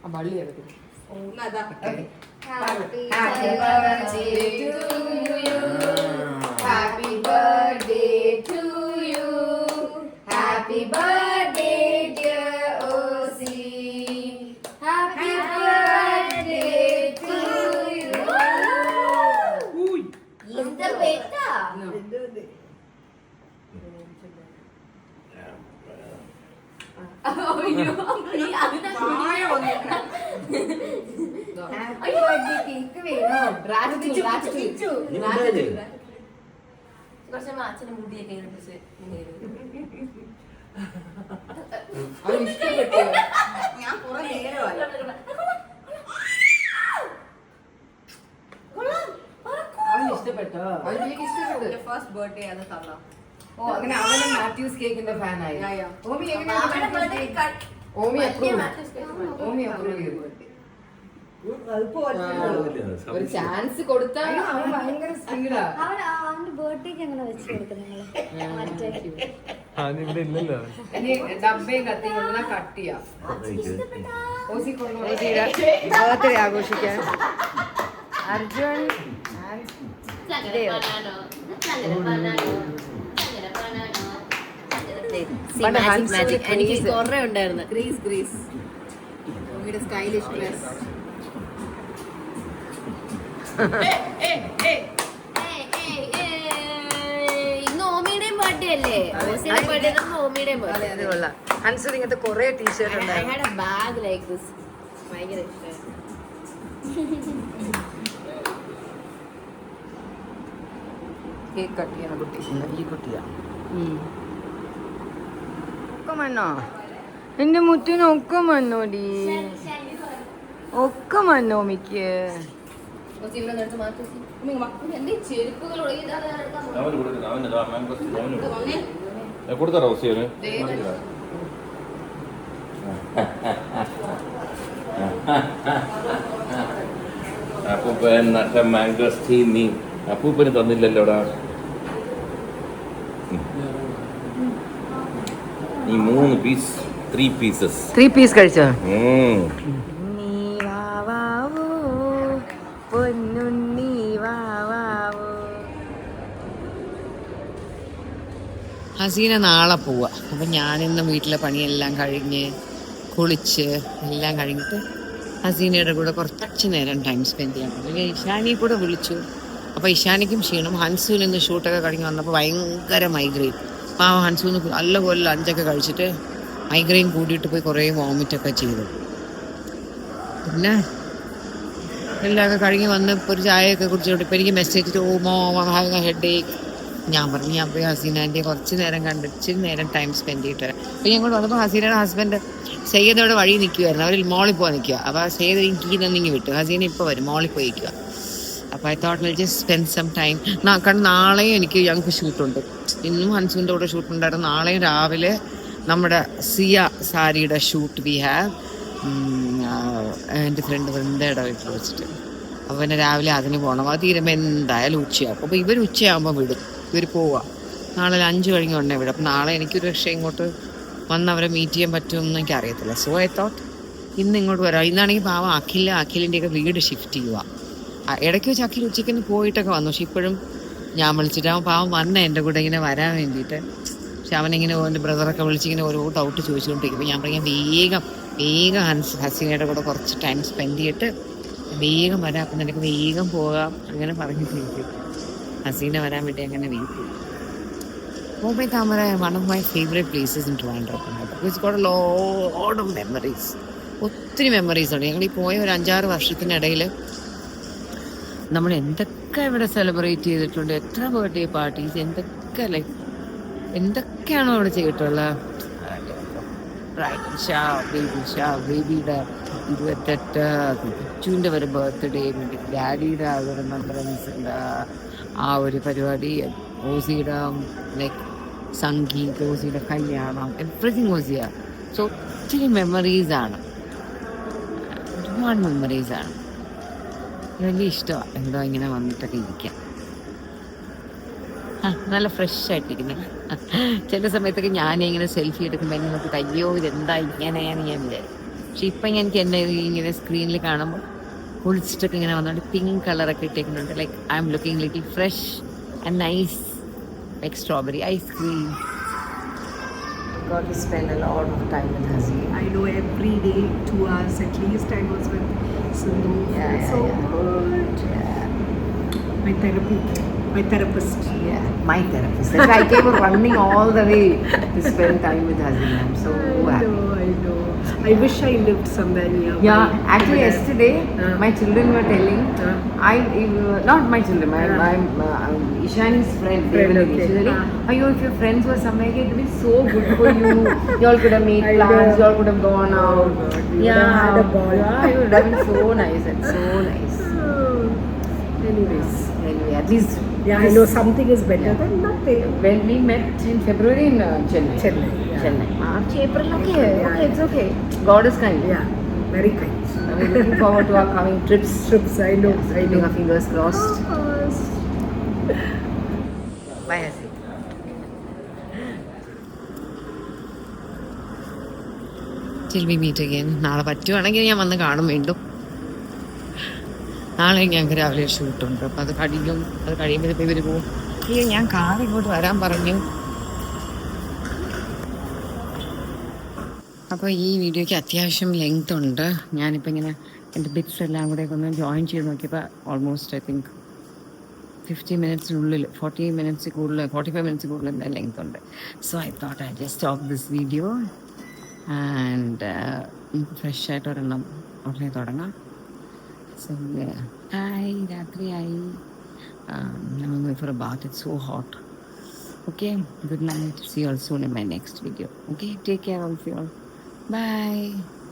ആ വള്ളി എടുക്കും. Happy birthday to you. Happy birthday dear Osi. Happy birthday to you. Is the beta? കുറച്ച് അച്ഛന് മുടിയൊക്കെ ഇട്ടിട്ട് ഞാൻ കുറെ നേരമായി. ഇഷ്ടപ്പെട്ടോ? ഫസ്റ്റ് ബർത്ത്ഡേ അത് തന്ന. ഓ, അങ്ങനെ അവനും മാത്യൂസ് കേക്കിന്റെ ഫാനായി. ഓമി അപ്രൂവ് ചെയ്തു. ഒരു ചാൻസ് കൊടുത്താൽ അവൻ ഭയങ്കര സ്പീഡാ. അവന്റെ ബർത്ത്ഡേക്ക് അങ്ങനെ വെച്ച് കൊടുക്കും നിങ്ങള്. ഇവിടെ ഇല്ലല്ലോ. ഇനി ഡബയും കത്തി കൊണ്ടുവന്ന കട്ട് ചെയ്യാം. ബർത്ത്ഡേ ആഘോഷിക്കാൻ അർജുൻ എനിക്ക് കുറെ ഉണ്ടായിരുന്നു. ഗ്രീസ് സ്റ്റൈലിഷ് ഡ്രസ്. ഇന്ന് ഓമിയുടെയും ബർത്ത്ഡേ അല്ലേ? ബർത്ത്ഡേ ഓമിയുടെയും ബർത്ത്ഡേ. അൻസർ ഇങ്ങനത്തെ കുറെ ടീഷർട്ട് ഉണ്ടായിരുന്നു. ബാഗ് ലൈക്ക് ദിസ് ഭയങ്കര ഇഷ്ടമാണ്. കേക്ക് കട്ട് ചെയ്യുന്ന കുട്ടി ഈ കുട്ടിയാ. ഒക്കെ മണ്ണോ എൻ്റെ മുറ്റിന് ഒക്കെ മണ്ണോടി, ഒക്കെ മണ്ണോ മിക്ക്. കൊടുത്ത റോസിയാണ് അപ്പൂപ്പൻ നട്ട മാംഗോസ്റ്റീൻ നീ അപ്പൂപ്പന് തന്നില്ലല്ലോടാ. നീ 3 പീസ് കഴിച്ചോ? ഹസീന നാളെ പോവാ. അപ്പം ഞാനിന്ന് വീട്ടിലെ പണിയെല്ലാം കഴിഞ്ഞ് കുളിച്ച് എല്ലാം കഴിഞ്ഞിട്ട് ഹസീനയുടെ കൂടെ കുറച്ച് നേരം ടൈം സ്പെൻഡ് ചെയ്യണം. അല്ലെങ്കിൽ ഇഷാനിയെ കൂടെ വിളിച്ചു. അപ്പോൾ ഇഷാനിക്കും ക്ഷീണം. ഹൻസുവിൽ നിന്ന് ഷൂട്ടൊക്കെ കഴിഞ്ഞ് വന്നപ്പോൾ ഭയങ്കര മൈഗ്രെയിൻ. അപ്പോൾ ആ ഹൻസുവിന് നല്ല പോലെ ലഞ്ചൊക്കെ കഴിച്ചിട്ട് മൈഗ്രെയിൻ കൂടിയിട്ട് പോയി കുറേ വോമിറ്റൊക്കെ ചെയ്തു. പിന്നെ എല്ലാമൊക്കെ കഴിഞ്ഞ് വന്ന് ഇപ്പോൾ ഒരു ചായയൊക്കെ കുടിച്ചോട്ട് ഇപ്പോൾ എനിക്ക് മെസ്സേജ് ഹെഡ് ഏക്ക്. ഞാൻ പറഞ്ഞു ഞാൻ പോയി ഹസീനാൻ്റെ കുറച്ച് നേരം കണ്ട് ഇച്ചിരി നേരം ടൈം സ്പെൻഡ് ചെയ്തിട്ട് വരാം. അപ്പോൾ ഞങ്ങൾ വന്നപ്പോൾ ഹസീനയുടെ ഹസ്ബൻഡ് സെയ്യദോടെ വഴി നിൽക്കുമായിരുന്നു. അവർ മോളിൽ പോകാൻ നിൽക്കുക. അപ്പോൾ സെയ്യദ് എനിക്ക് തന്നിങ്ങി വിട്ടു. ഹസീന ഇപ്പോൾ വരും, മോളിൽ പോയി നിൽക്കുക. അപ്പോൾ I thought will just spend some time. കാരണം നാളെയും എനിക്ക് ഞങ്ങൾക്ക് ഷൂട്ടുണ്ട്. ഇന്നും ഹൻസുവിൻ്റെ കൂടെ ഷൂട്ടുണ്ടായിരുന്നു. നാളെയും രാവിലെ നമ്മുടെ സിയ സാരിയുടെ ഷൂട്ട് വി ഹാവ്. എൻ്റെ ഫ്രണ്ട് വൃന്ദയുടെ വീട്ടിൽ വെച്ചിട്ട്. അപ്പോൾ പിന്നെ രാവിലെ അതിന് പോകണം. അത് തീരുമ്പോൾ എന്തായാലും ഉച്ചയാകും. അപ്പോൾ ഇവർ ഉച്ചയാകുമ്പോൾ വിടും. ഇവർ പോവുക നാളെ 5 കഴിഞ്ഞ് ഉടനെ വിടും. അപ്പം നാളെ എനിക്കൊരു പക്ഷേ ഇങ്ങോട്ട് വന്ന് അവരെ മീറ്റ് ചെയ്യാൻ പറ്റുമെന്ന് എനിക്ക് അറിയത്തില്ല. സോ ഐ തോട്ട് ഇന്ന് ഇങ്ങോട്ട് വരാം. ഇന്നാണെങ്കിൽ പാവം അഖിലിൻ്റെയൊക്കെ വീട് ഷിഫ്റ്റ് ചെയ്യുക. ഇടയ്ക്ക് വെച്ച് അഖിൽ ഉച്ചയ്ക്ക് പോയിട്ടൊക്കെ വന്നു. പക്ഷെ ഇപ്പോഴും ഞാൻ വിളിച്ചിട്ട് അവൻ പാവം വന്ന എൻ്റെ കൂടെ ഇങ്ങനെ വരാൻ വേണ്ടിയിട്ട്. പക്ഷെ അവനിങ്ങനെ എൻ്റെ ബ്രദറൊക്കെ വിളിച്ചിങ്ങനെ ഓരോ ഡൗട്ട് ചോദിച്ചുകൊണ്ടിരിക്കും. ഞാൻ പറയാം വേഗം ഹസീനയുടെ കൂടെ കുറച്ച് ടൈം സ്പെൻഡ് ചെയ്തിട്ട് വേഗം വരാം. അപ്പം നിനക്ക് വേഗം പോകാം അങ്ങനെ പറഞ്ഞിട്ടിരിക്കും. ഹസീന വരാൻ വേണ്ടി അങ്ങനെ വെയിറ്റ് ചെയ്യും. Mumbai Thamara, one of my favorite places in Trivandrum. It's got a lot of memories. ഒത്തിരി മെമ്മറീസ് ഉണ്ട്. ഞങ്ങൾ ഈ പോയ ഒരു 5-6 വർഷത്തിനിടയിൽ നമ്മൾ എന്തൊക്കെ ഇവിടെ സെലിബ്രേറ്റ് ചെയ്തിട്ടുണ്ട്. എത്ര ബർത്ത്ഡേ പാർട്ടീസ്, എന്തൊക്കെയാണോ അവിടെ ചെയ്തിട്ടുള്ളത്. ബേബിയുടെ 28, കിച്ചുവിൻ്റെ ഒരു ബർത്ത്ഡേ, ഡാഡിയുടെ ഒരു റിമംബറൻസിൻ്റെ ആ ഒരു പരിപാടി, ഓസിയുടെ ലൈക്ക് സംഗീത്, ഓസിയുടെ കല്യാണം, എവറിത്തിങ് വാസ് ഹിയർ. സോ ഒത്തിരി മെമ്മറീസാണ്, ഒരുപാട് മെമ്മറീസാണ്. വലിയ ഇഷ്ടമാണ് എന്തോ ഇങ്ങനെ വന്നിട്ടൊക്കെ ഇരിക്കാം. നല്ല ഫ്രഷ് ആയിട്ടിരിക്കുന്നത്. ചില സമയത്തൊക്കെ ഞാനിങ്ങനെ സെൽഫി എടുക്കുമ്പോൾ എന്നെ നോക്കിയിട്ട് അയ്യോ ഇതെന്താ ഇങ്ങനെയാണെന്ന് ഞാൻ വിചാരിക്കും. പക്ഷെ ഇപ്പം എനിക്ക് എന്നെ ഇങ്ങനെ സ്ക്രീനിൽ കാണുമ്പോൾ കുളിച്ചിട്ടൊക്കെ ഇങ്ങനെ വന്നുകൊണ്ട് പിങ്ക് കളറൊക്കെ ഇട്ടേക്കുന്നുണ്ട്. Like I am looking little fresh and nice, like strawberry ice cream. Got to spend a lot of time with Hazeen. I know every day 2 hours at least I was with Sindhu. Good. Yeah. My therapist. Yeah, my therapist. That's why I came running all the way to spend time with Hazeen. I'm so happy. I know. I wish I lived somewhere near. Yeah, actually yesterday my children were telling, not my children, my Ishani's friend, they were telling, "Ayyo, if your friends were somewhere, it would be so good for you. You all could have made plans, you all could have gone out. Had a ball. Yeah, it would have been so nice and so nice." Anyways. Anyway, at least I know something is better than nothing. when we met in February in Chennai. Chennai. March, April, okay, it's okay. God is kind. Yeah, very kind. We're looking forward to our coming trips. I know. Keeping our fingers crossed. Bye, Hasi. Till we meet again. നാളെ പറ്റുവാണെങ്കിൽ ഞാൻ വന്ന് കാണും വീണ്ടും. നാളെ ഞങ്ങൾക്ക് രാവിലെ ഷൂട്ടുണ്ട്. അപ്പം അത് കഴിയുമ്പോൾ ഇവർ പോകും. ഞാൻ കാർ ഇങ്ങോട്ട് വരാൻ പറഞ്ഞു. അപ്പോൾ ഈ വീഡിയോയ്ക്ക് അത്യാവശ്യം ലെങ്ത് ഉണ്ട്. ഞാനിപ്പോൾ ഇങ്ങനെ എൻ്റെ ബിറ്റ്സ് എല്ലാം കൂടെ ഒന്ന് ജോയിൻ ചെയ്ത് നോക്കിയപ്പോൾ ഓൾമോസ്റ്റ് ഐ തിങ്ക് 50 മിനിറ്റ്സിനുള്ളിൽ 40 മിനിറ്റ്സ് കൂടുതൽ 45 മിനിറ്റ്സ് കൂടുതൽ എന്താ ലെങ്ത് ഉണ്ട്. So I thought I just stop this video and fresh ആയിട്ട് ഒരെണ്ണം ഉടനെ തുടങ്ങാം. സോ ഹായ്, രാത്രിയായി. I'm going for a bath. It's so hot. Okay, good night. See you all soon in my next video. Okay, take care of you all. Bye.